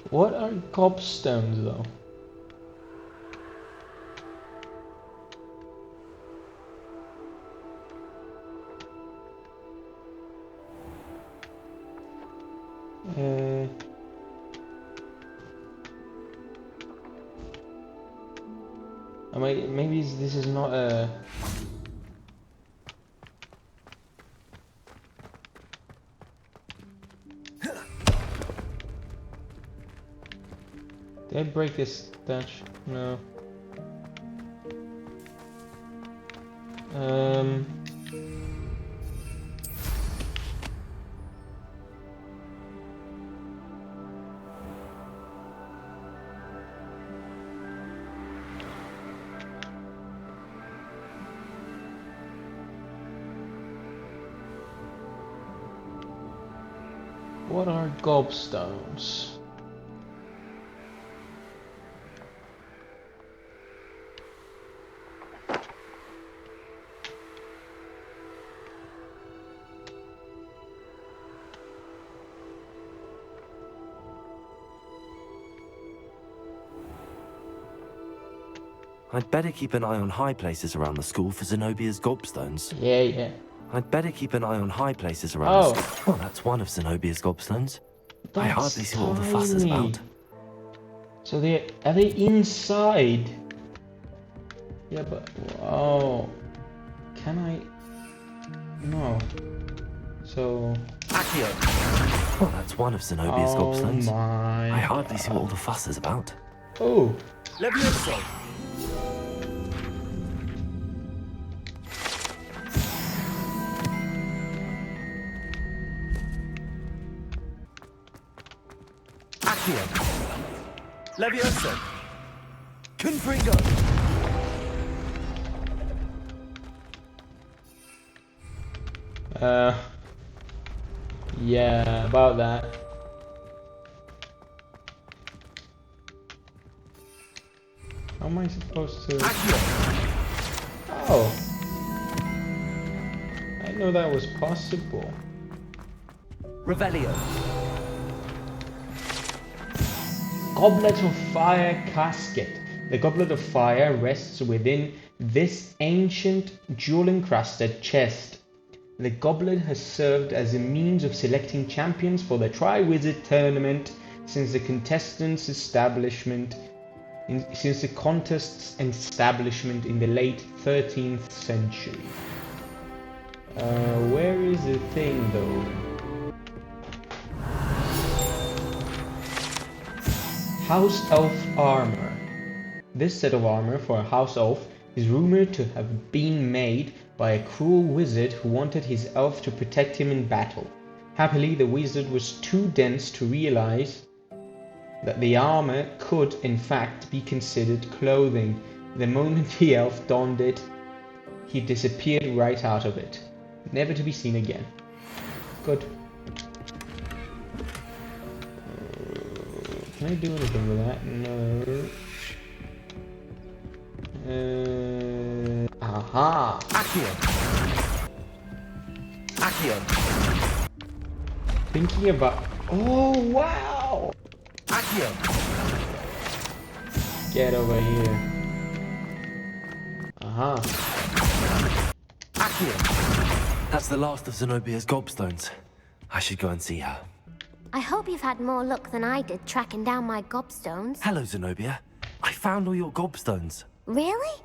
what are gobstones, though? Maybe this is not a... Did I break this statue? No. What are gobstones? I'd better keep an eye on high places around the school for Zenobia's gobstones. Yeah. I'd better keep an eye on high places around the school. Oh, Oh, that's one of Zenobia's gobstones. I that's hardly see what all the fuss is tiny. about. So are they inside? Yeah, but oh, can I? No. So. Oh, that's one of Zenobia's gobstones. My I hardly see what all the fuss is about. Oh. Levioso. Levioso! Confringo! Yeah, about that. How am I supposed to... Oh! I didn't know that was possible. Revelio. Goblet of Fire Casket. The Goblet of Fire rests within this ancient jewel-encrusted chest. The goblet has served as a means of selecting champions for the Tri-Wizard tournament since the contest's establishment in the late 13th century. Where is the thing though? House Elf Armor. This set of armor for a House Elf is rumored to have been made by a cruel wizard who wanted his elf to protect him in battle. Happily, the wizard was too dense to realize that the armor could, in fact, be considered clothing. The moment the elf donned it, he disappeared right out of it, never to be seen again. Good. Can I do anything with that? No. Aha! Accio! Accio! Thinking about... Oh, wow! Accio! Get over here. Aha. Accio! That's the last of Zenobia's gobstones. I should go and see her. I hope you've had more luck than I did tracking down my gobstones. Hello, Zenobia. I found all your gobstones. Really?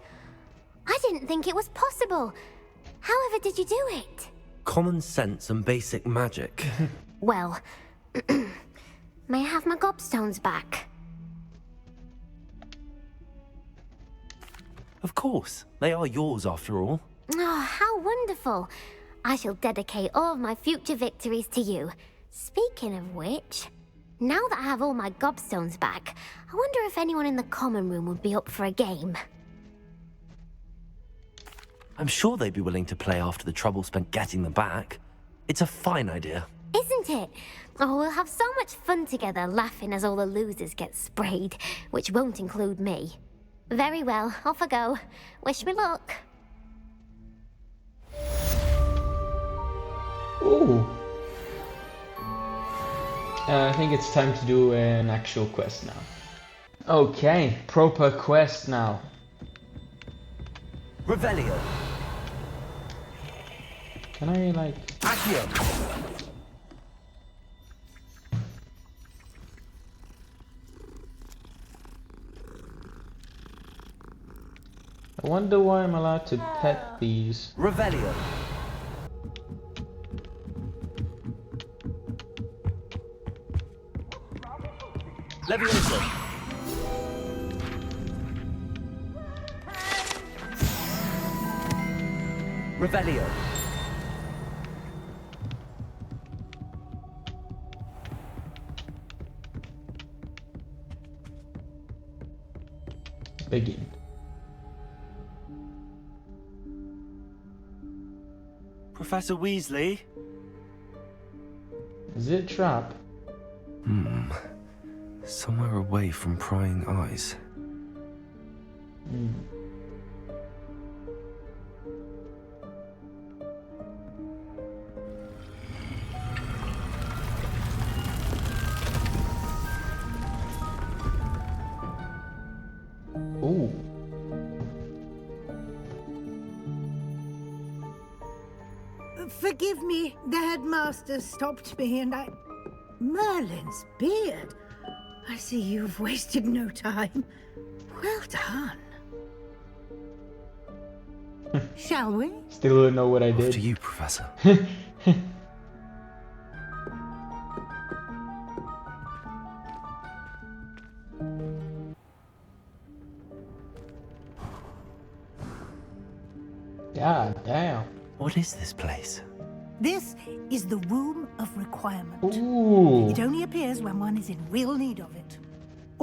I didn't think it was possible. However did you do it? Common sense and basic magic. Well, may I have my gobstones back? Of course. They are yours after all. Oh, how wonderful. I shall dedicate all of my future victories to you. Speaking of which, now that I have all my gobstones back, I wonder if anyone in the common room would be up for a game. I'm sure they'd be willing to play after the trouble spent getting them back. It's a fine idea. Isn't it? Oh, we'll have so much fun together laughing as all the losers get sprayed, which won't include me. Very well, off I go. Wish me luck. Ooh. I think it's time to do an actual quest now. Okay, proper quest now. Revelio. Can I like... Accio. I wonder why I'm allowed to pet these. Revelio. Levioso. Revelio. Begin. Professor Weasley? Is it a trap? Somewhere away from prying eyes. Ooh. Forgive me, the headmaster stopped me and I... Merlin's beard. I see you've wasted no time. Well done. Shall we? Still don't know what I did. After you, Professor. God damn. What is this place? This is the Room of Requirement. Ooh. It only appears when one is in real need of it.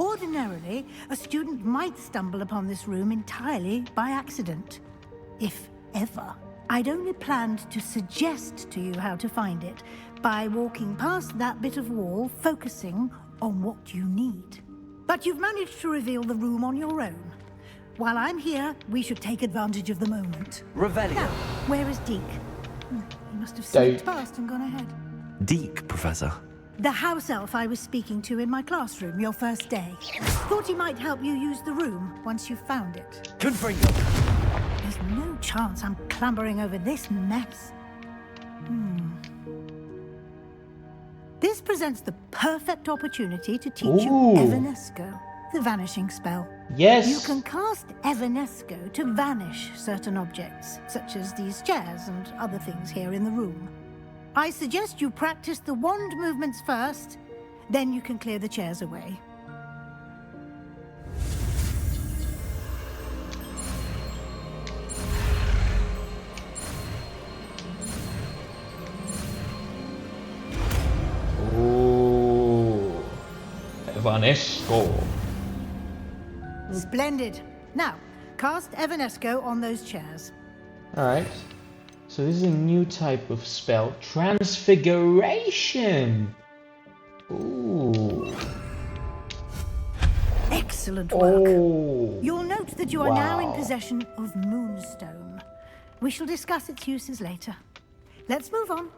Ordinarily, a student might stumble upon this room entirely by accident. If ever. I'd only planned to suggest to you how to find it by walking past that bit of wall, focusing on what you need. But you've managed to reveal the room on your own. While I'm here, we should take advantage of the moment. Revelio. Now, where is Deke? He must have slipped past and gone ahead. Deke, Professor. The house elf I was speaking to in my classroom your first day. Thought he might help you use the room once you found it. Confringo. There's no chance I'm clambering over this mess. This presents the perfect opportunity to teach you Evanesco, the vanishing spell. Yes. You can cast Evanesco to vanish certain objects, such as these chairs and other things here in the room. I suggest you practice the wand movements first, then you can clear the chairs away. Ooh. Evanesco. Splendid. Now, cast Evanesco on those chairs. Alright. So this is a new type of spell. Transfiguration. Ooh. Excellent work. Oh. You'll note that you are now in possession of Moonstone. We shall discuss its uses later. Let's move on.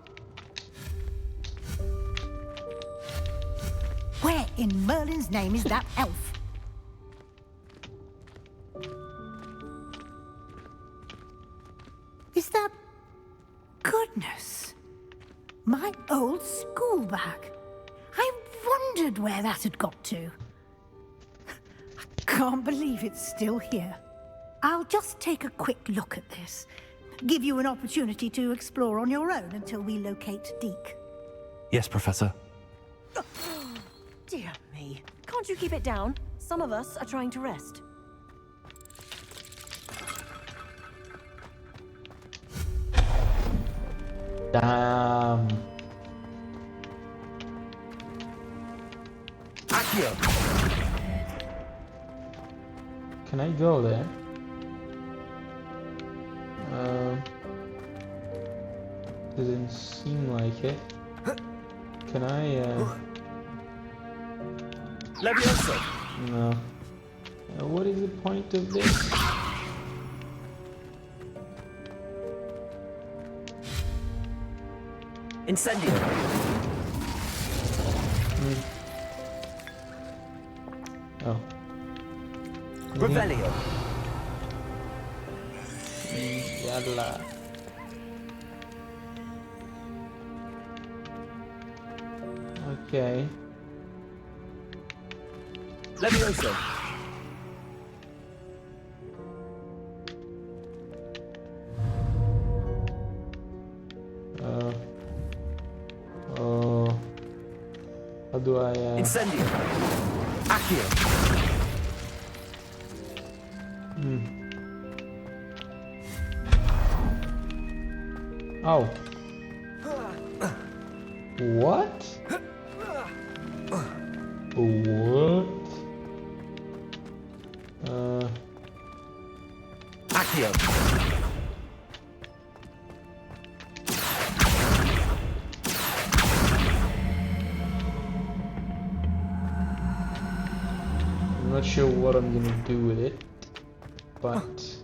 Where in Merlin's name is that elf? Is that... Goodness. My old school bag. I wondered where that had got to. I can't believe it's still here. I'll just take a quick look at this. Give you an opportunity to explore on your own until we locate Deke. Yes, Professor. Dear me. Can't you keep it down? Some of us are trying to rest. Damn. Accio. Can I go there? Doesn't seem like it. Can I, Levioso. No. What is the point of this? Incendio. Oh. Revelio. Yalla. Okay. Levioso. How do I, Incendio. Accio. Oh. What? What? Accio. I'm not sure what I'm gonna do with it, but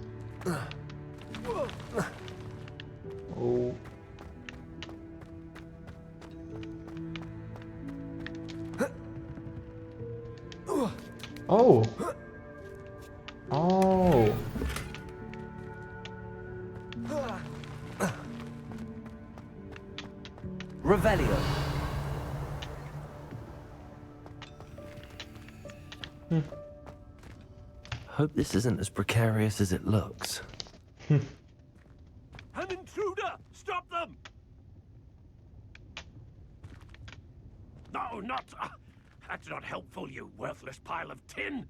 oh. Oh. Oh. Revelio. Hope this isn't as precarious as it looks. An intruder! Stop them! No, not... that's not helpful, you worthless pile of tin!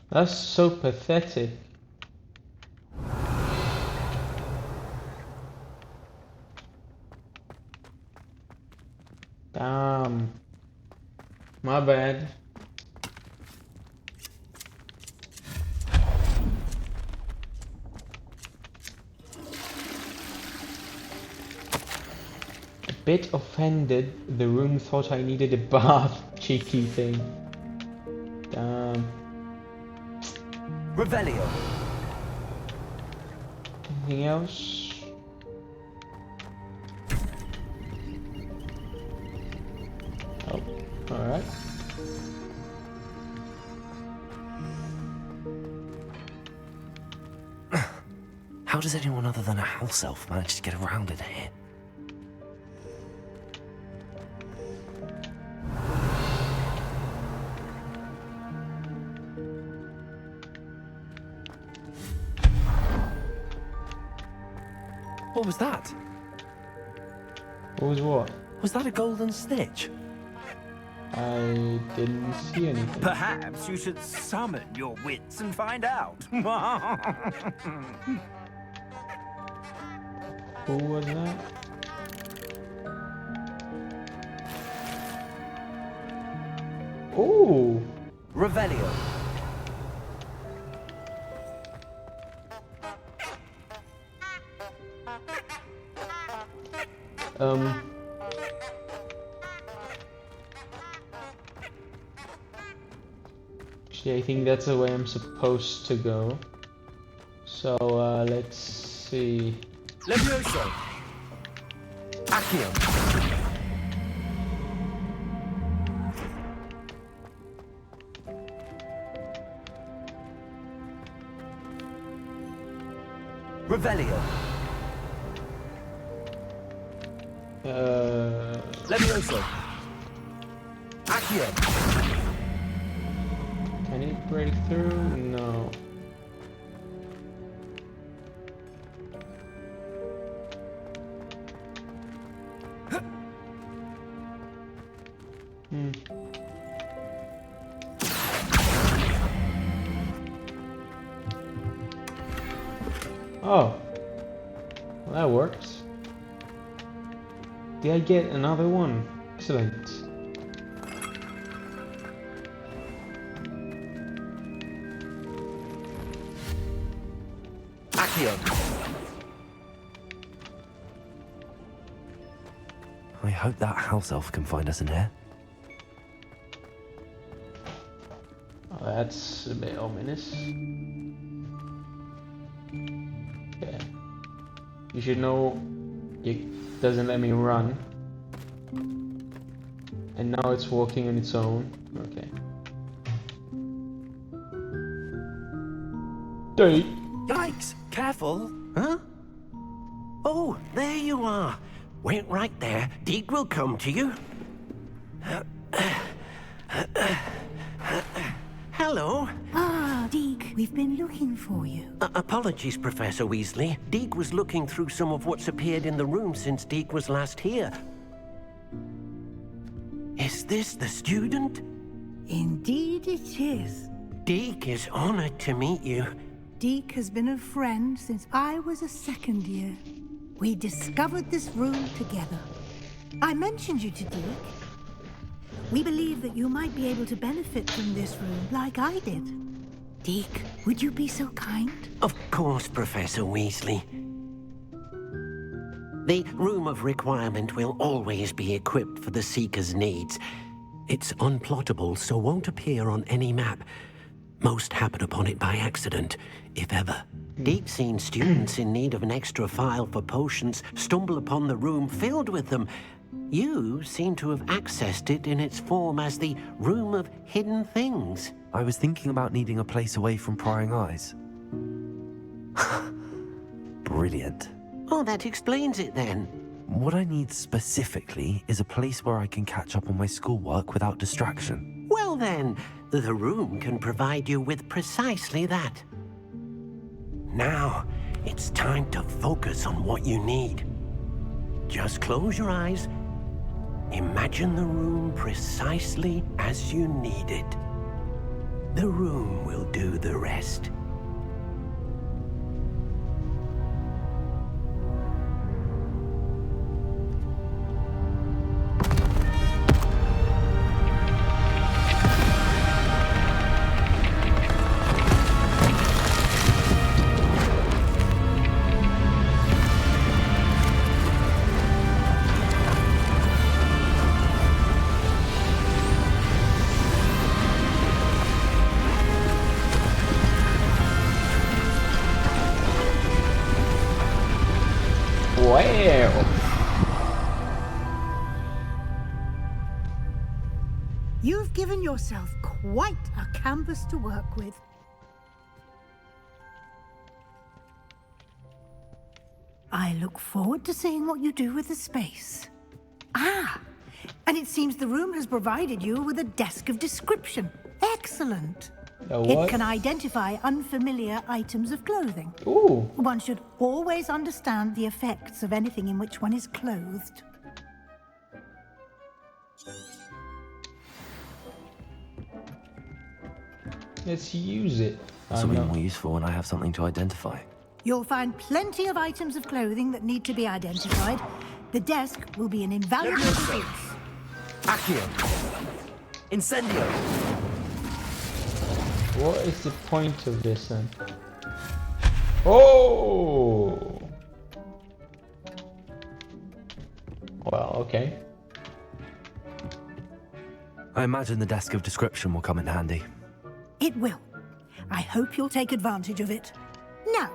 That's so pathetic. Damn. My bad. A bit offended. The room thought I needed a bath. Cheeky thing. Damn. Revelio. Anything else? Oh, alright. How does anyone other than a house elf manage to get around in here? What was that? What was what? Was that a golden snitch? I didn't see anything. Perhaps you should summon your wits and find out. Who was that? Ooh! Revelio. Actually, I think that's the way I'm supposed to go. So, let's see. Levioso. Accio. Revelio. Levioso. Accio. Can it break through? No. Oh. Well, that works. Did I get another one? Excellent. I hope that house elf can find us in here. Oh, that's a bit ominous. Okay. You should know it doesn't let me run. And now it's walking on its own. Okay. Date. Yikes! Careful! Huh? Oh, there you are. Wait right there. Deke will come to you. Hello. Ah, Deke, we've been looking for you. Apologies, Professor Weasley. Deke was looking through some of what's appeared in the room since Deke was last here. Is this the student? Indeed it is. Deke is honored to meet you. Deke has been a friend since I was a second year. We discovered this room together. I mentioned you to Deke. We believe that you might be able to benefit from this room like I did. Deke, would you be so kind? Of course, Professor Weasley. The Room of Requirement will always be equipped for the Seeker's needs. It's unplottable, so won't appear on any map. Most happen upon it by accident, if ever. Deke's seen students in need of an extra file for potions stumble upon the room filled with them. You seem to have accessed it in its form as the Room of Hidden Things. I was thinking about needing a place away from prying eyes. Brilliant. Oh, that explains it then. What I need specifically is a place where I can catch up on my schoolwork without distraction. Well then, the room can provide you with precisely that. Now, it's time to focus on what you need. Just close your eyes. Imagine the room precisely as you need it. The room will do the rest. Wow. You've given yourself quite a canvas to work with. I look forward to seeing what you do with the space. Ah, and it seems the room has provided you with a desk of description. Excellent. What? It can identify unfamiliar items of clothing. Ooh. One should always understand the effects of anything in which one is clothed. Let's use it. This will be more useful when I have something to identify. You'll find plenty of items of clothing that need to be identified. The desk will be an invaluable resource. Accio! Incendio! What is the point of this then? Oh! Well, okay. I imagine the desk of description will come in handy. It will. I hope you'll take advantage of it. Now,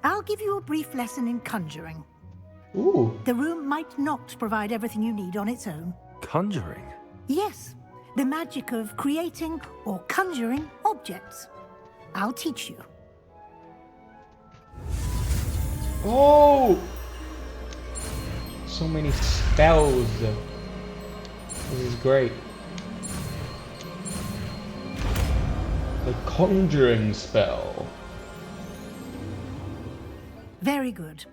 I'll give you a brief lesson in conjuring. Ooh. The room might not provide everything you need on its own. Conjuring? Yes, the magic of creating or conjuring objects. I'll teach you. Oh! So many spells. This is great. The conjuring spell. Very good.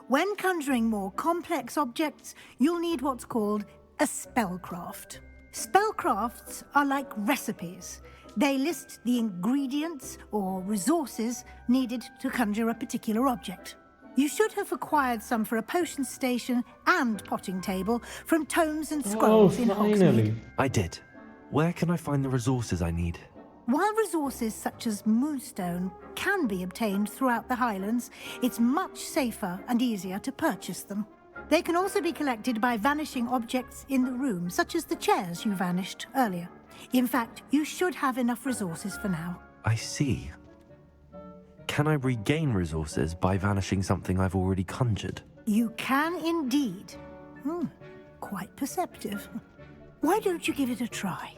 When conjuring more complex objects, you'll need what's called a spellcraft. Spellcrafts are like recipes. They list the ingredients or resources needed to conjure a particular object. You should have acquired some for a potion station and potting table from tomes and scrolls in Hogsmeade. I did. Where can I find the resources I need? While resources such as moonstone can be obtained throughout the Highlands, it's much safer and easier to purchase them. They can also be collected by vanishing objects in the room, such as the chairs you vanished earlier. In fact, you should have enough resources for now. I see. Can I regain resources by vanishing something I've already conjured? You can indeed. Quite perceptive. Why don't you give it a try?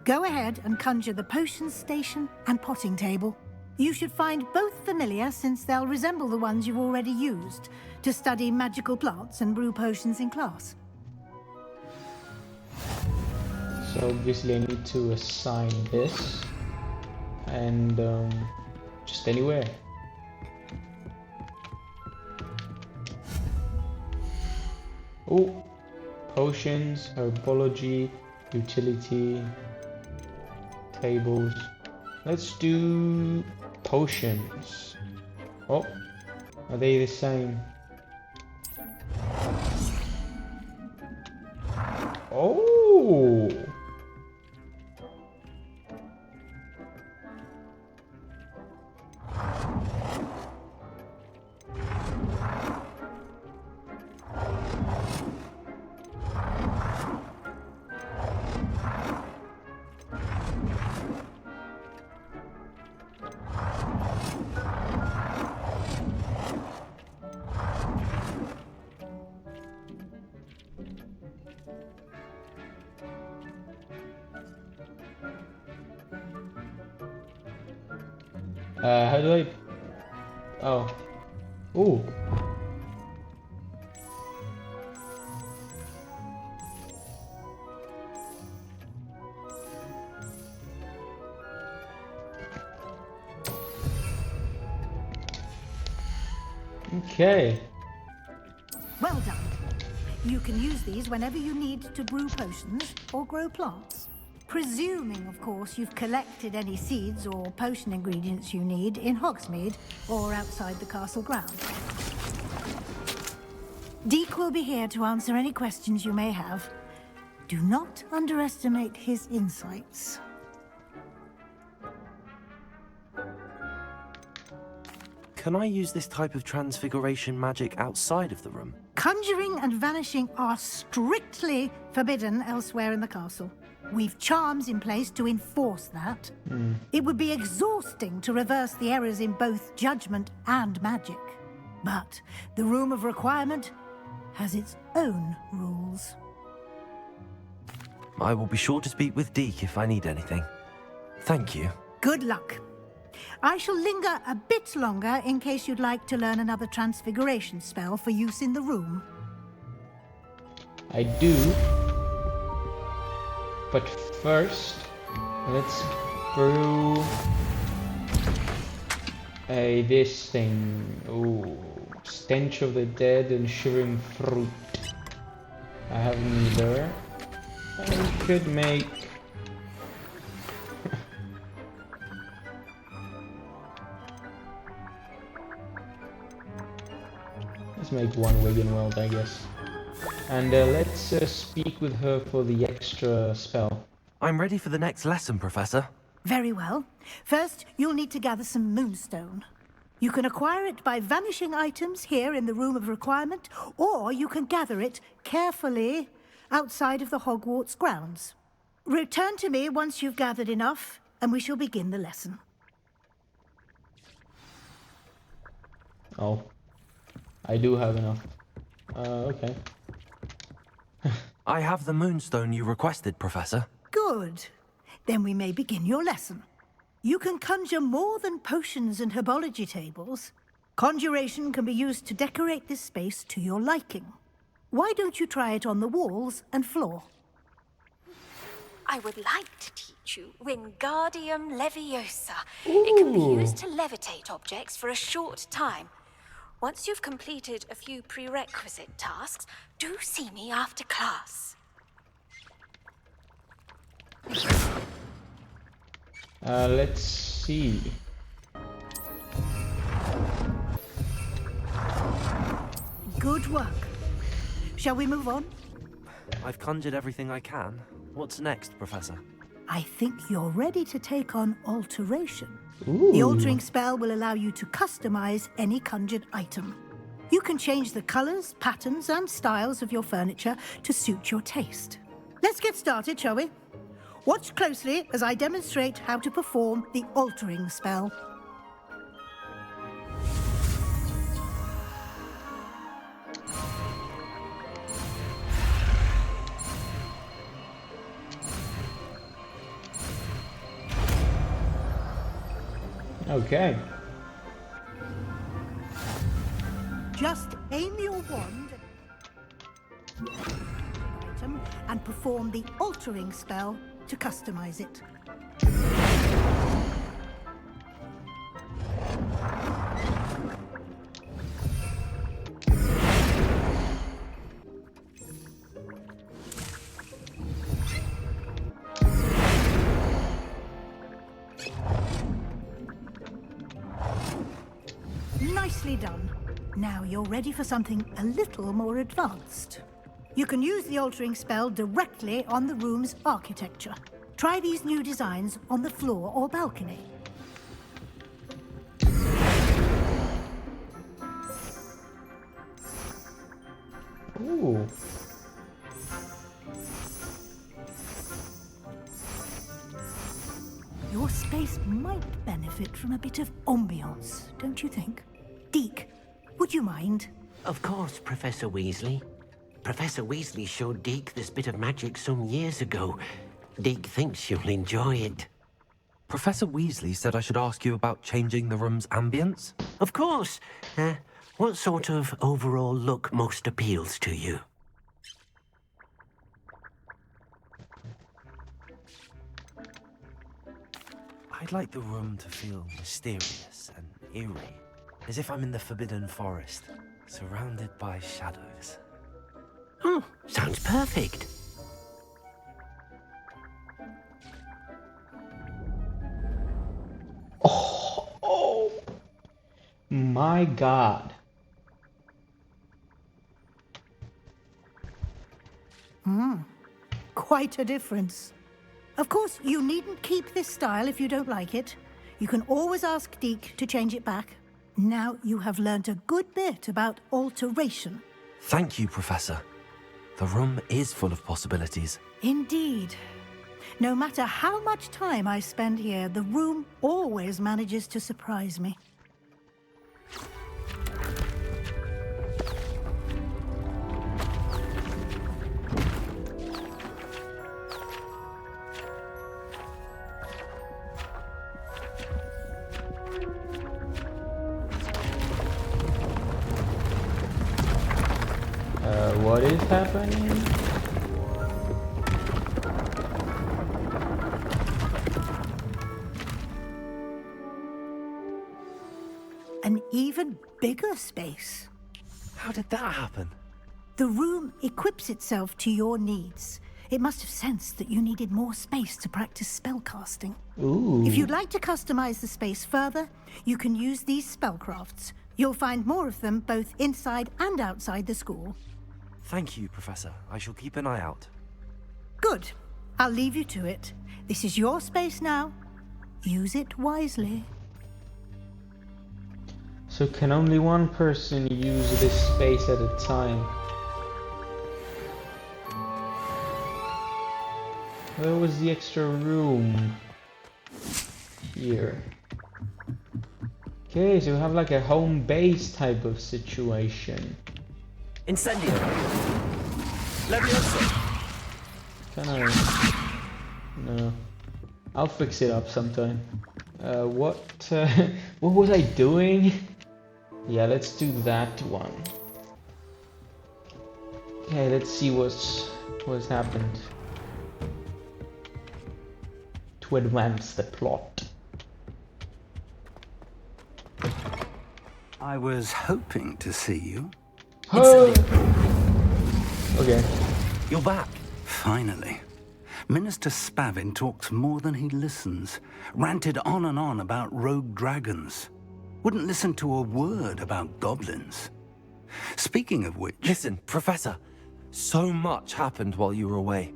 Go ahead and conjure the potion station and potting table. You should find both familiar, since they'll resemble the ones you've already used to study magical plants and brew potions in class. So obviously I need to assign this and just anywhere. Oh, potions, herbology, utility, tables. Let's do potions. Oh, are they the same? Oh! How do I... Oh. Ooh. Okay. Well done. You can use these whenever you need to brew potions or grow plants. Presuming, of course, you've collected any seeds or potion ingredients you need in Hogsmeade or outside the castle grounds. Deke will be here to answer any questions you may have. Do not underestimate his insights. Can I use this type of transfiguration magic outside of the room? Conjuring and vanishing are strictly forbidden elsewhere in the castle. We've charms in place to enforce that. It would be exhausting to reverse the errors in both judgment and magic. But the Room of Requirement has its own rules. I will be sure to speak with Deke if I need anything. Thank you. Good luck. I shall linger a bit longer in case you'd like to learn another transfiguration spell for use in the room. I do. But first, let's brew this thing. Ooh, Stench of the Dead and Shivering Fruit. I have neither. I could make... Let's make one Wigan Weld, I guess. And let's speak with her for the extra spell. I'm ready for the next lesson, Professor. Very well. First, you'll need to gather some moonstone. You can acquire it by vanishing items here in the Room of Requirement, or you can gather it carefully outside of the Hogwarts grounds. Return to me once you've gathered enough, and we shall begin the lesson. Oh. I do have enough. Okay. I have the moonstone you requested, Professor. Good. Then we may begin your lesson. You can conjure more than potions and herbology tables. Conjuration can be used to decorate this space to your liking. Why don't you try it on the walls and floor? I would like to teach you Wingardium Leviosa. It can be used to levitate objects for a short time. Once you've completed a few prerequisite tasks, do see me after class. Let's see. Good work. Shall we move on? I've conjured everything I can. What's next, Professor? I think you're ready to take on alteration. Ooh. The altering spell will allow you to customize any conjured item. You can change the colors, patterns, and styles of your furniture to suit your taste. Let's get started, shall we? Watch closely as I demonstrate how to perform the altering spell. Okay. Just aim your wand at item and perform the altering spell to customize it. Nicely done. Now you're ready for something a little more advanced. You can use the altering spell directly on the room's architecture. Try these new designs on the floor or balcony. Ooh. Your space might benefit from a bit of ambiance, don't you think? Deke, would you mind? Of course, Professor Weasley. Professor Weasley showed Deke this bit of magic some years ago. Deke thinks you'll enjoy it. Professor Weasley said I should ask you about changing the room's ambience? Of course. What sort of overall look most appeals to you? I'd like the room to feel mysterious and eerie, as if I'm in the Forbidden Forest, surrounded by shadows. Oh, sounds perfect. Oh my God. Quite a difference. Of course, you needn't keep this style if you don't like it. You can always ask Deke to change it back. Now you have learnt a good bit about alteration. Thank you, Professor. The room is full of possibilities. Indeed. No matter how much time I spend here, the room always manages to surprise me. What is happening? An even bigger space. How did that happen? The room equips itself to your needs. It must have sensed that you needed more space to practice spellcasting. Ooh. If you'd like to customize the space further, you can use these spellcrafts. You'll find more of them both inside and outside the school. Thank you, Professor. I shall keep an eye out. Good. I'll leave you to it. This is your space now. Use it wisely. So can only one person use this space at a time? Where was the extra room? Here. Okay, so we have like a home base type of situation. Incendio! Leviosa! Can I? No. I'll fix it up sometime. What was I doing? Yeah, let's do that one. Okay, let's see what's happened. To advance the plot. I was hoping to see you. Oh. Okay. You're back. Finally. Minister Spavin talks more than he listens. Ranted on and on about rogue dragons. Wouldn't listen to a word about goblins. Speaking of which... Listen, Professor. So much happened while you were away.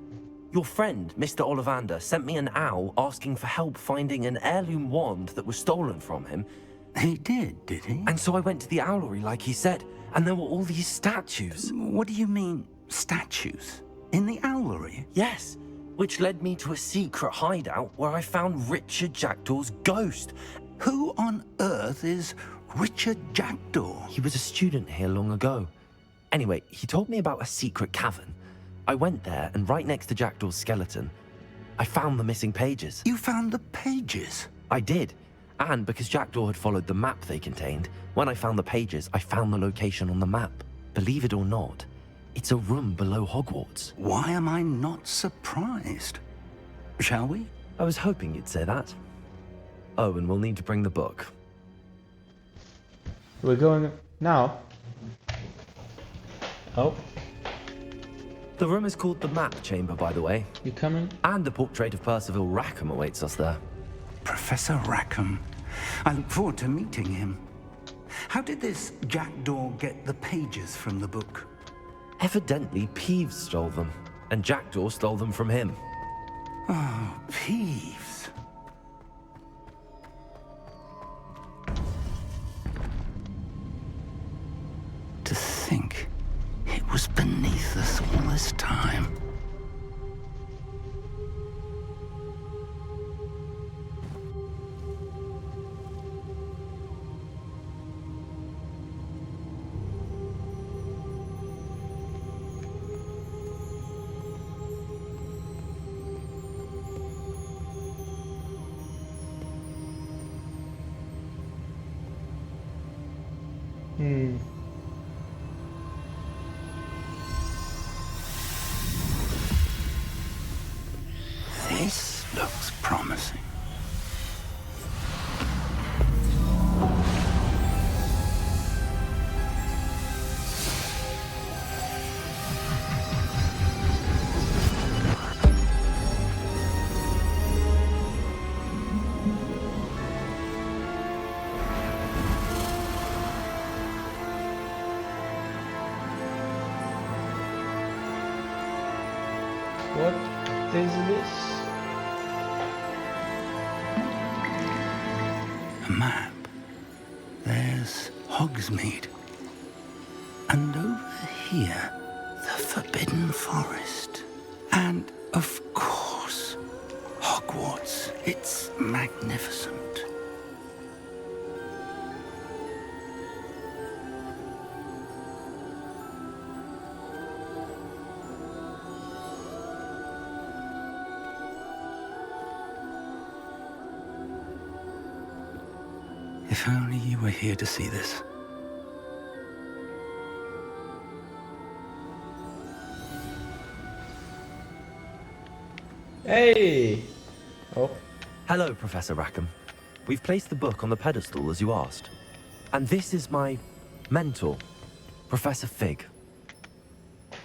Your friend, Mr. Ollivander, sent me an owl asking for help finding an heirloom wand that was stolen from him. He did he? And so I went to the owlery like he said, and there were all these statues. What do you mean, statues? In the owlery? Yes, which led me to a secret hideout where I found Richard Jackdaw's ghost. Who on earth is Richard Jackdaw? He was a student here long ago. Anyway, he told me about a secret cavern. I went there, and right next to Jackdaw's skeleton, I found the missing pages. You found the pages? I did. And because Jackdaw had followed the map they contained, when I found the pages, I found the location on the map. Believe it or not, it's a room below Hogwarts. Why am I not surprised? Shall we? I was hoping you'd say that. Oh, and we'll need to bring the book. We're going now. Oh. The room is called the Map Chamber, by the way. You coming? And a portrait of Percival Rackham awaits us there. Professor Rackham. I look forward to meeting him. How did this Jackdaw get the pages from the book? Evidently, Peeves stole them, and Jackdaw stole them from him. Oh, Peeves. To think it was beneath us all this time. This looks promising. What is this? A map. There's Hogsmeade. And over here, the Forbidden Forest. And, of course, Hogwarts. It's magnificent. If only you were here to see this. Hey! Oh. Hello, Professor Rackham. We've placed the book on the pedestal as you asked. And this is my mentor, Professor Fig.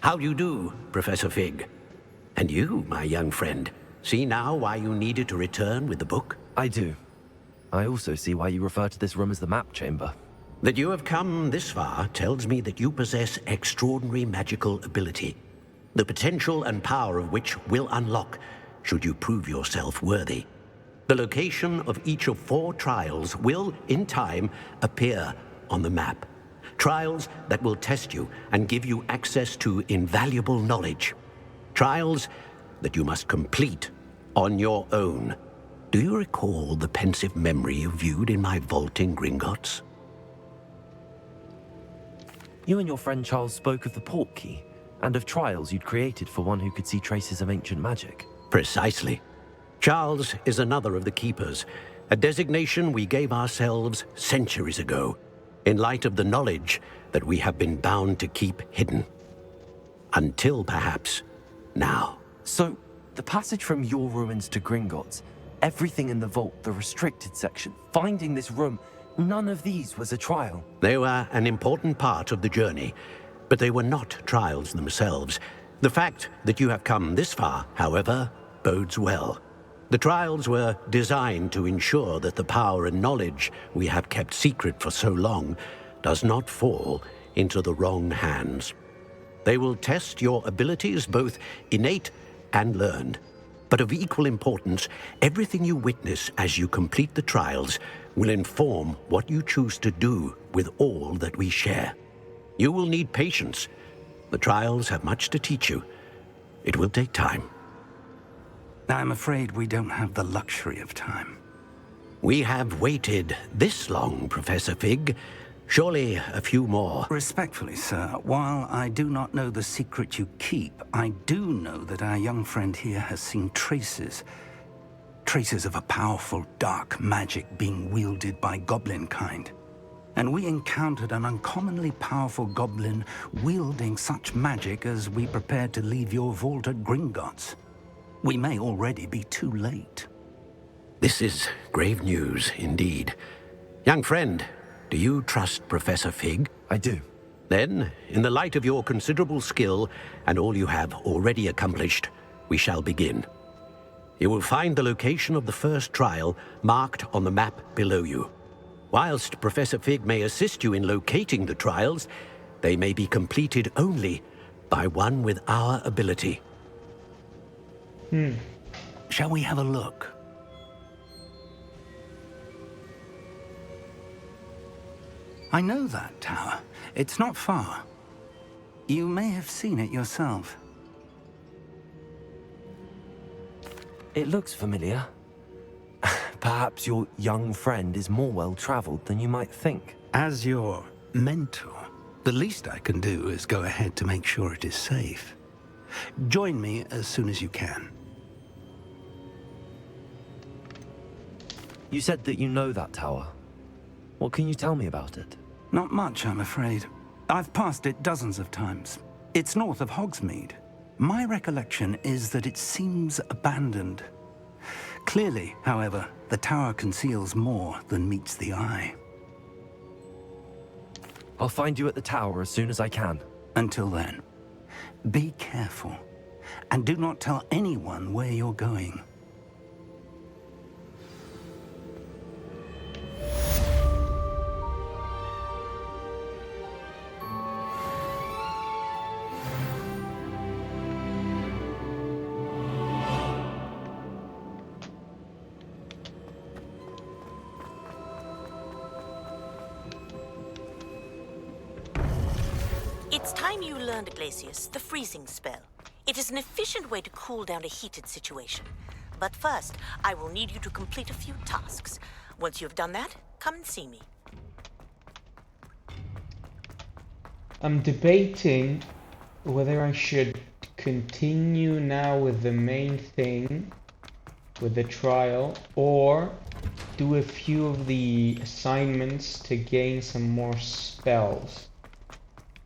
How do you do, Professor Fig? And you, my young friend, see now why you needed to return with the book? I do. I also see why you refer to this room as the map chamber. That you have come this far tells me that you possess extraordinary magical ability, the potential and power of which will unlock should you prove yourself worthy. The location of each of 4 trials will, in time, appear on the map. Trials that will test you and give you access to invaluable knowledge. Trials that you must complete on your own. Do you recall the pensive memory you viewed in my vault in Gringotts? You and your friend Charles spoke of the port key, and of trials you'd created for one who could see traces of ancient magic. Precisely. Charles is another of the Keepers, a designation we gave ourselves centuries ago, in light of the knowledge that we have been bound to keep hidden. Until perhaps now. So, the passage from your ruins to Gringotts, everything in the vault, the restricted section, finding this room, none of these was a trial. They were an important part of the journey, but they were not trials themselves. The fact that you have come this far, however, bodes well. The trials were designed to ensure that the power and knowledge we have kept secret for so long does not fall into the wrong hands. They will test your abilities, both innate and learned. But of equal importance, everything you witness as you complete the trials will inform what you choose to do with all that we share. You will need patience. The trials have much to teach you. It will take time. I'm afraid we don't have the luxury of time. We have waited this long, Professor Fig. Surely a few more. Respectfully, sir, while I do not know the secret you keep, I do know that our young friend here has seen traces of a powerful dark magic being wielded by goblin kind. And we encountered an uncommonly powerful goblin wielding such magic as we prepared to leave your vault at Gringotts. We may already be too late. This is grave news indeed. Young friend, do you trust Professor Fig? I do. Then, in the light of your considerable skill and all you have already accomplished, we shall begin. You will find the location of the first trial marked on the map below you. Whilst Professor Fig may assist you in locating the trials, they may be completed only by one with our ability. Shall we have a look? I know that tower. It's not far. You may have seen it yourself. It looks familiar. Perhaps your young friend is more well-traveled than you might think. As your mentor, the least I can do is go ahead to make sure it is safe. Join me as soon as you can. You said that you know that tower. What can you tell me about it? Not much, I'm afraid. I've passed it dozens of times. It's north of Hogsmeade. My recollection is that it seems abandoned. Clearly, however, the tower conceals more than meets the eye. I'll find you at the tower as soon as I can. Until then, be careful, and do not tell anyone where you're going. It's time you learned, Glacius, the freezing spell. It is an efficient way to cool down a heated situation. But first, I will need you to complete a few tasks. Once you have done that, come and see me. I'm debating whether I should continue now with the main thing, with the trial, or do a few of the assignments to gain some more spells.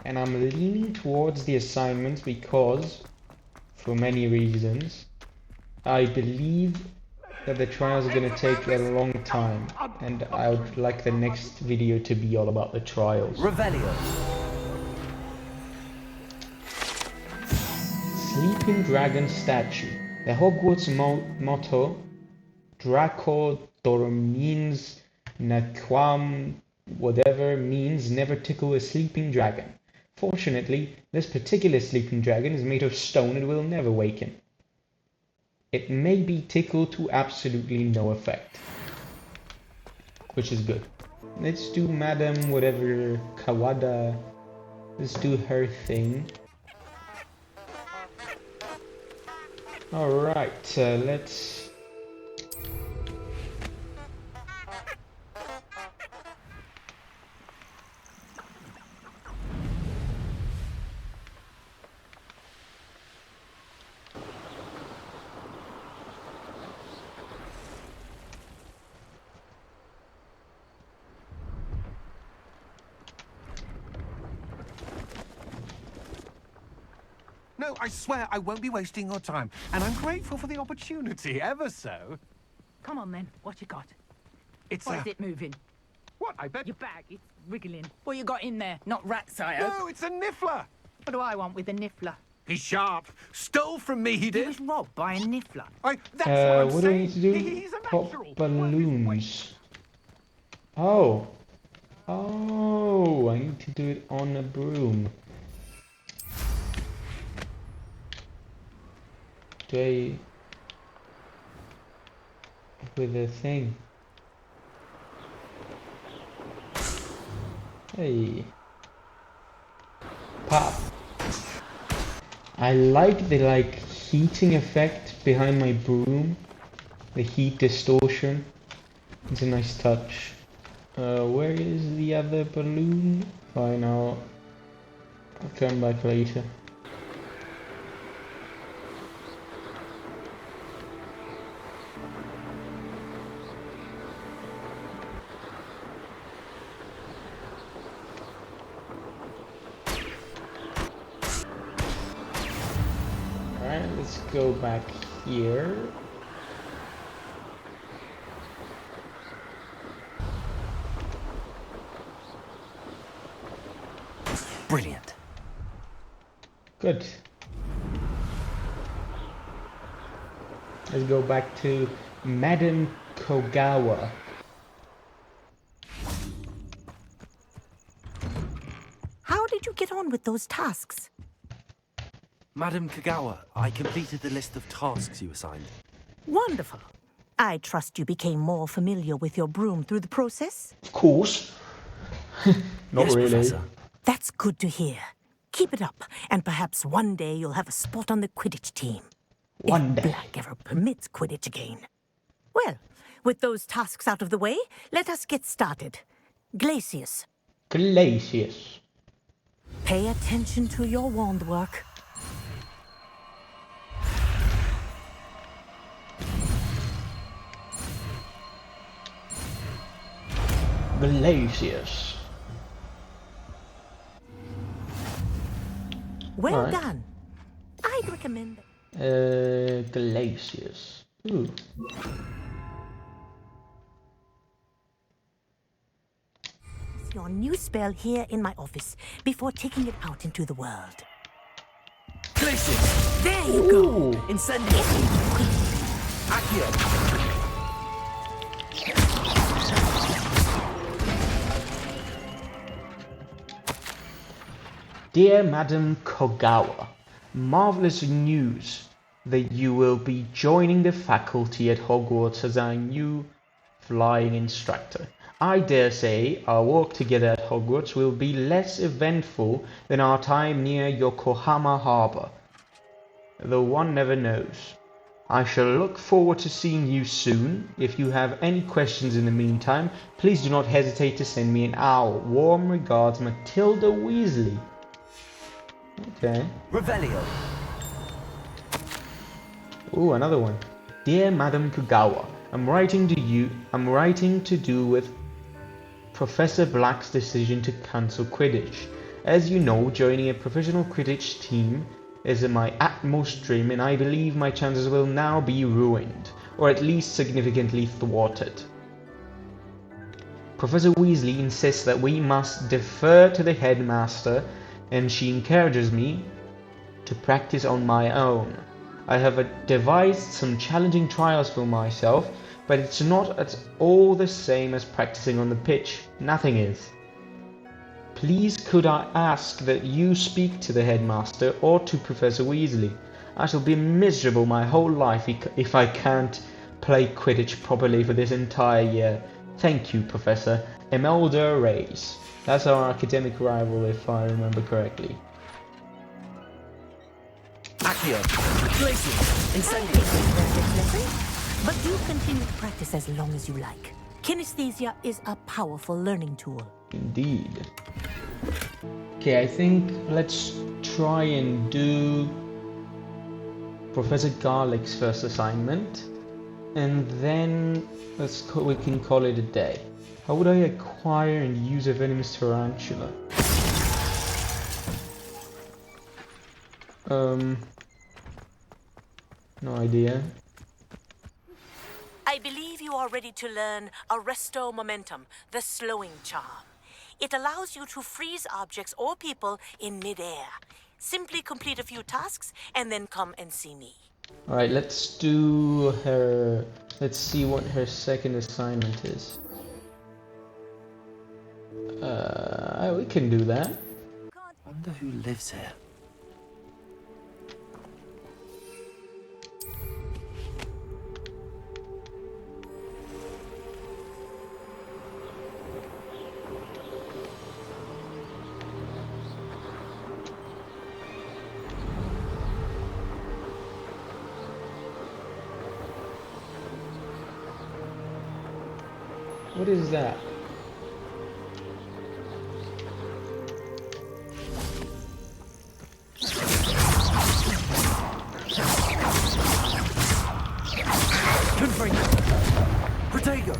And I'm leaning towards the assignments because, for many reasons, I believe that the trials are going to take a long time, and I would like the next video to be all about the trials. Revelio. Sleeping Dragon Statue. The Hogwarts motto, Draco dormins naquam whatever, means never tickle a sleeping dragon. Fortunately, this particular sleeping dragon is made of stone and will never waken. It may be tickled to absolutely no effect, which is good. Let's do Madam whatever Kawada. Let's do her thing. Alright, let's... No, I swear I won't be wasting your time, and I'm grateful for the opportunity, ever so. Come on then, what you got? It's Why is it moving? What, I bet? Your bag, it's wriggling. What you got in there? Not rat sire. No, it's a niffler! What do I want with a niffler? He's sharp. Stole from me, he did. He was robbed by a niffler. That's what I'm what do I saying. need to do? He's a Pop natural. balloons. Oh. Oh, I need to do it on a broom. Do I... with a thing. Hey. Pop. I like the heating effect behind my broom. The heat distortion. It's a nice touch. Where is the other balloon? Fine, I'll come back later. Alright, let's go back here. Brilliant. Good. Let's go back to Madam Kogawa. How did you get on with those tasks? Madam Kagawa, I completed the list of tasks you assigned. Wonderful. I trust you became more familiar with your broom through the process? Of course. Not yes, really. Professor. That's good to hear. Keep it up, and perhaps one day you'll have a spot on the Quidditch team. One day. If Black ever permits Quidditch again. Well, with those tasks out of the way, let us get started. Glacius. Glacius. Pay attention to your wand work. Glacius. Well All right. done. I'd recommend... Glacius. Ooh. your new spell here in my office before taking it out into the world. Glacius! There you go! Incendio! Accio! Dear Madam Kogawa, marvelous news that you will be joining the faculty at Hogwarts as our new flying instructor. I dare say our work together at Hogwarts will be less eventful than our time near Yokohama Harbor, though one never knows. I shall look forward to seeing you soon. If you have any questions in the meantime, please do not hesitate to send me an owl. Warm regards, Matilda Weasley. Okay. Revelio. Ooh, another one. Dear Madam Kogawa, I'm writing to do with Professor Black's decision to cancel Quidditch. As you know, joining a professional Quidditch team is my utmost dream, and I believe my chances will now be ruined, or at least significantly thwarted. Professor Weasley insists that we must defer to the headmaster, and she encourages me to practice on my own. I have devised some challenging trials for myself, but it's not at all the same as practicing on the pitch. Nothing is. Please could I ask that you speak to the headmaster or to Professor Weasley? I shall be miserable my whole life if I can't play Quidditch properly for this entire year. Thank you, Professor. Imelda Reyes. That's our academic rival, if I remember correctly. Accio, Glacius, Incendio. But do continue to practice as long as you like. Kinesthesia is a powerful learning tool. Indeed. Okay, I think let's try and do Professor Garlick's first assignment, and then we can call it a day. How would I acquire and use a venomous tarantula? No idea. I believe you are ready to learn Arresto Momentum, the slowing charm. It allows you to freeze objects or people in midair. Simply complete a few tasks and then come and see me. Alright, let's do her... Let's see what her second assignment is. We can do that. Wonder who lives here. What is that? Protego!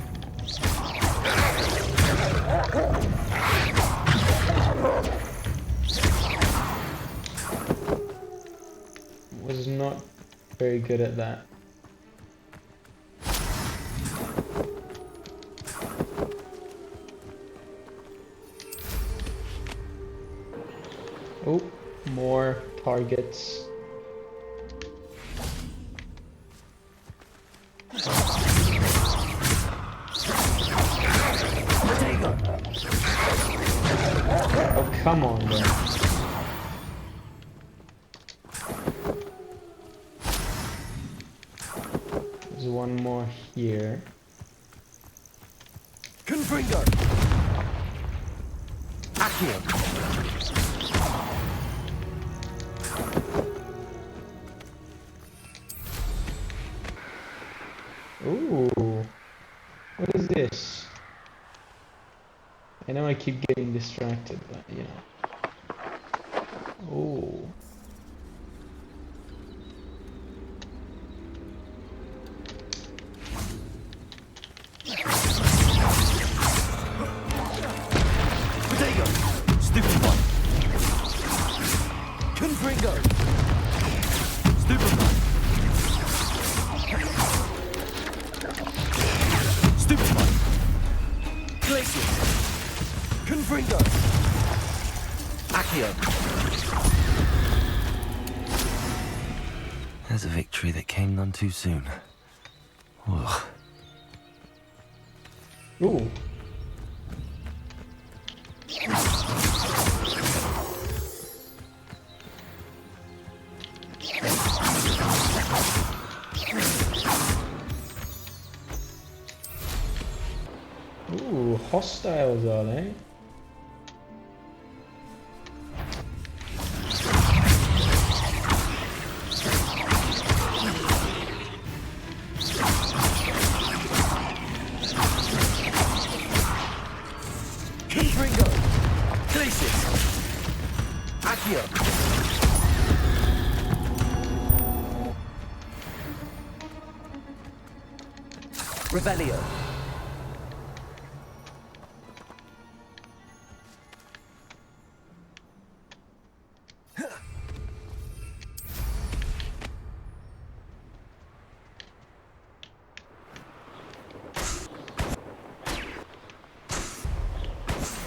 Was not very good at that. Oh, more targets. Oh, come on, bro. There's one more here. Confringo! Accio! Ooh, what is this? I know I keep getting distracted, but you know. Ooh. Protego! Stupid one! Confringo! Stupid one! Stupid one! Glacius! Confringo! Accio! There's a victory that came none too soon. Ugh. Ooh. Ooh, hostiles are they? Confringo! Glacius! Accio! Revelio!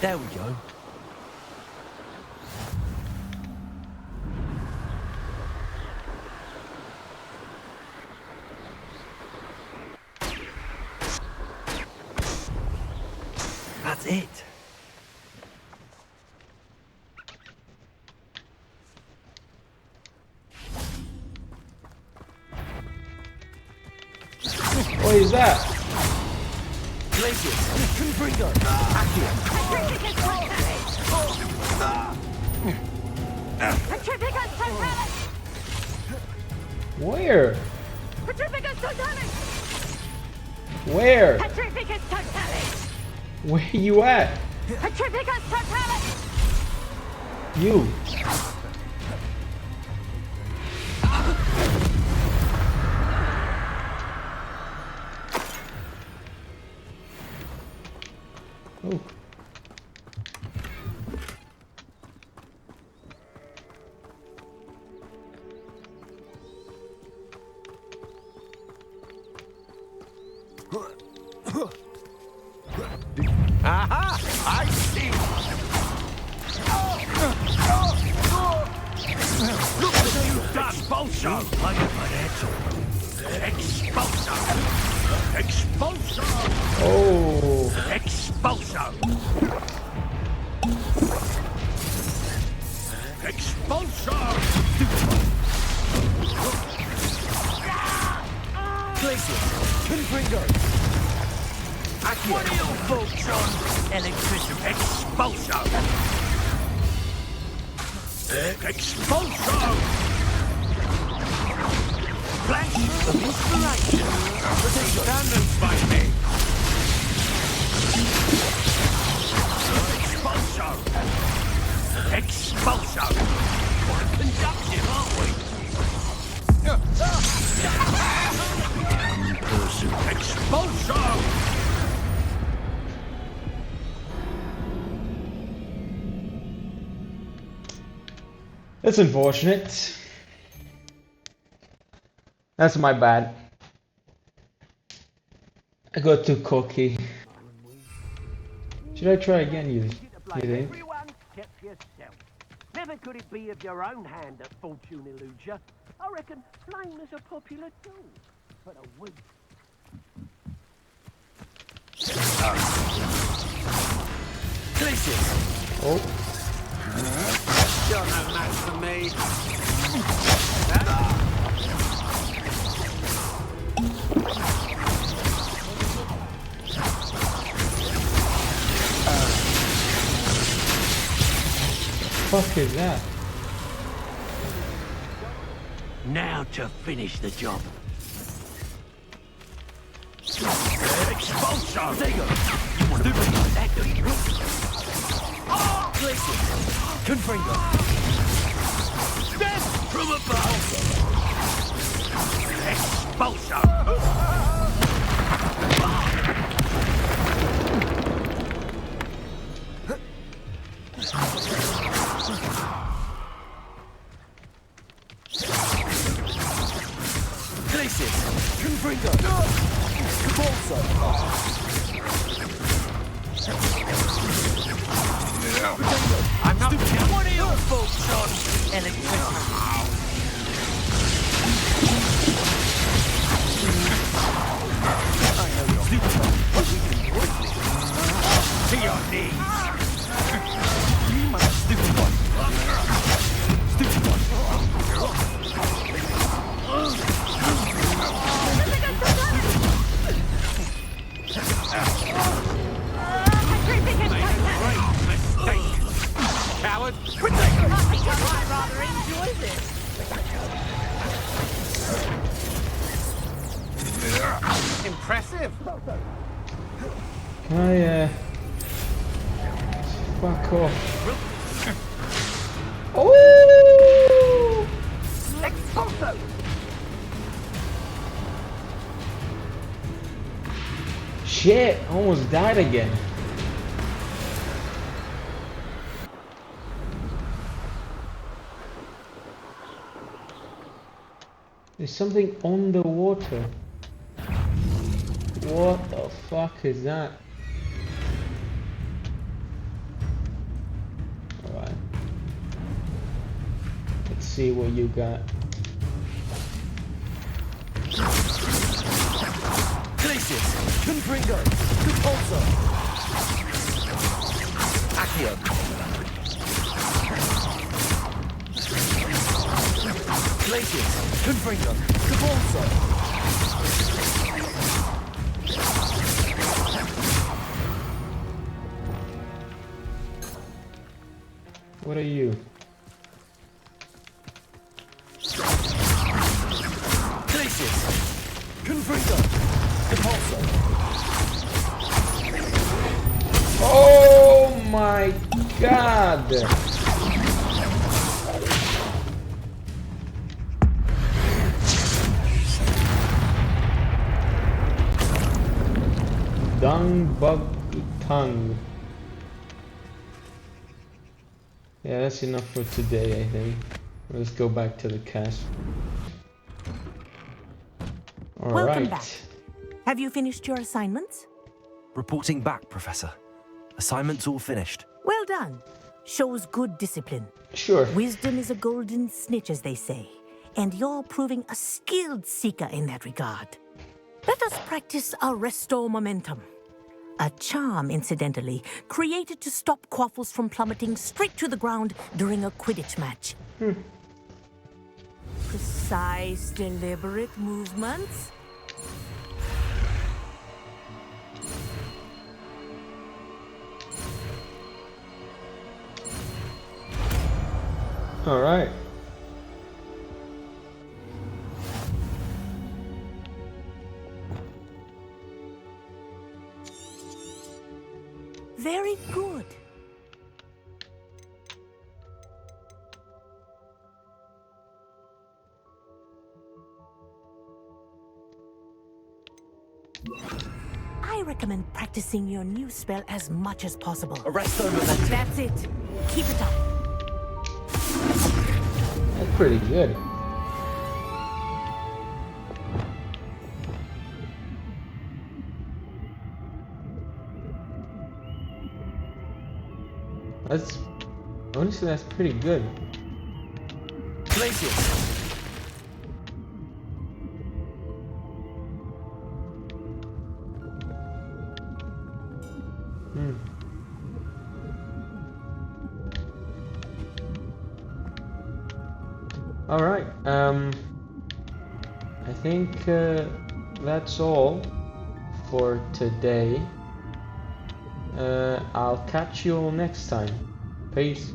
There we go. That's it. What is that? Glacius, Confringo, Where? Petrificus totalis! Where? Petrificus totalis! Where you at? Petrificus totalis! You. Oh. Aha! I see! Look at you done! Expulso! Like a financial. Expulso! Expulso! Oh. Expulso! Expulso! Glacius, Confringo. What are you folks on? Electrician. Expulso! Expulso! Flash of inspiration. Standards by me. Expulso! Expulso! We're conductive, aren't we? Expulso! That's unfortunate. That's my bad. I got too cocky. Should I try again, you think? Everyone except yourself. Never could it be of your own hand that fortune eludes you. I reckon flame is a popular tool for the weak. Glacius. Oh. You're no match for me. Fuck is that? Now to finish the job. Expulso! There you go. You want to bring that, do you? Glacius, Confringo. Death from above! Expulso! Glacius, Confringo. Cabalso. I'm not... What are you folks on? Electricity. To your knees. You must stupid one. Stupid one. Coward! I rather enjoy this. Impressive. Can I, fuck off. Oh! Expulso! Shit, I almost died again. There's something on the water. What the fuck is that? see what you got. Glacius, Confringo, Repulsor, Accio. Glacius, Confringo, Repulsor. What are you? Glacius, Confringo, Repulsor. Oh my god! Dung bug tongue. Yeah, that's enough for today, I think. Let's go back to the cast. Welcome Alright. back. Have you finished your assignments? Reporting back, Professor. Assignment's all finished. Well done. Shows good discipline. Sure. Wisdom is a golden snitch, as they say, and you're proving a skilled seeker in that regard. Let us practice a Restore Momentum. A charm, incidentally, created to stop Quaffles from plummeting straight to the ground during a Quidditch match. Precise, deliberate movements. Alright. Very good. I recommend practicing your new spell as much as possible. Arresto Momentum. That's it. Keep it up. That's pretty good. That's honestly, that's pretty good. Glacius. All right. I think that's all for today. I'll catch you all next time. Peace.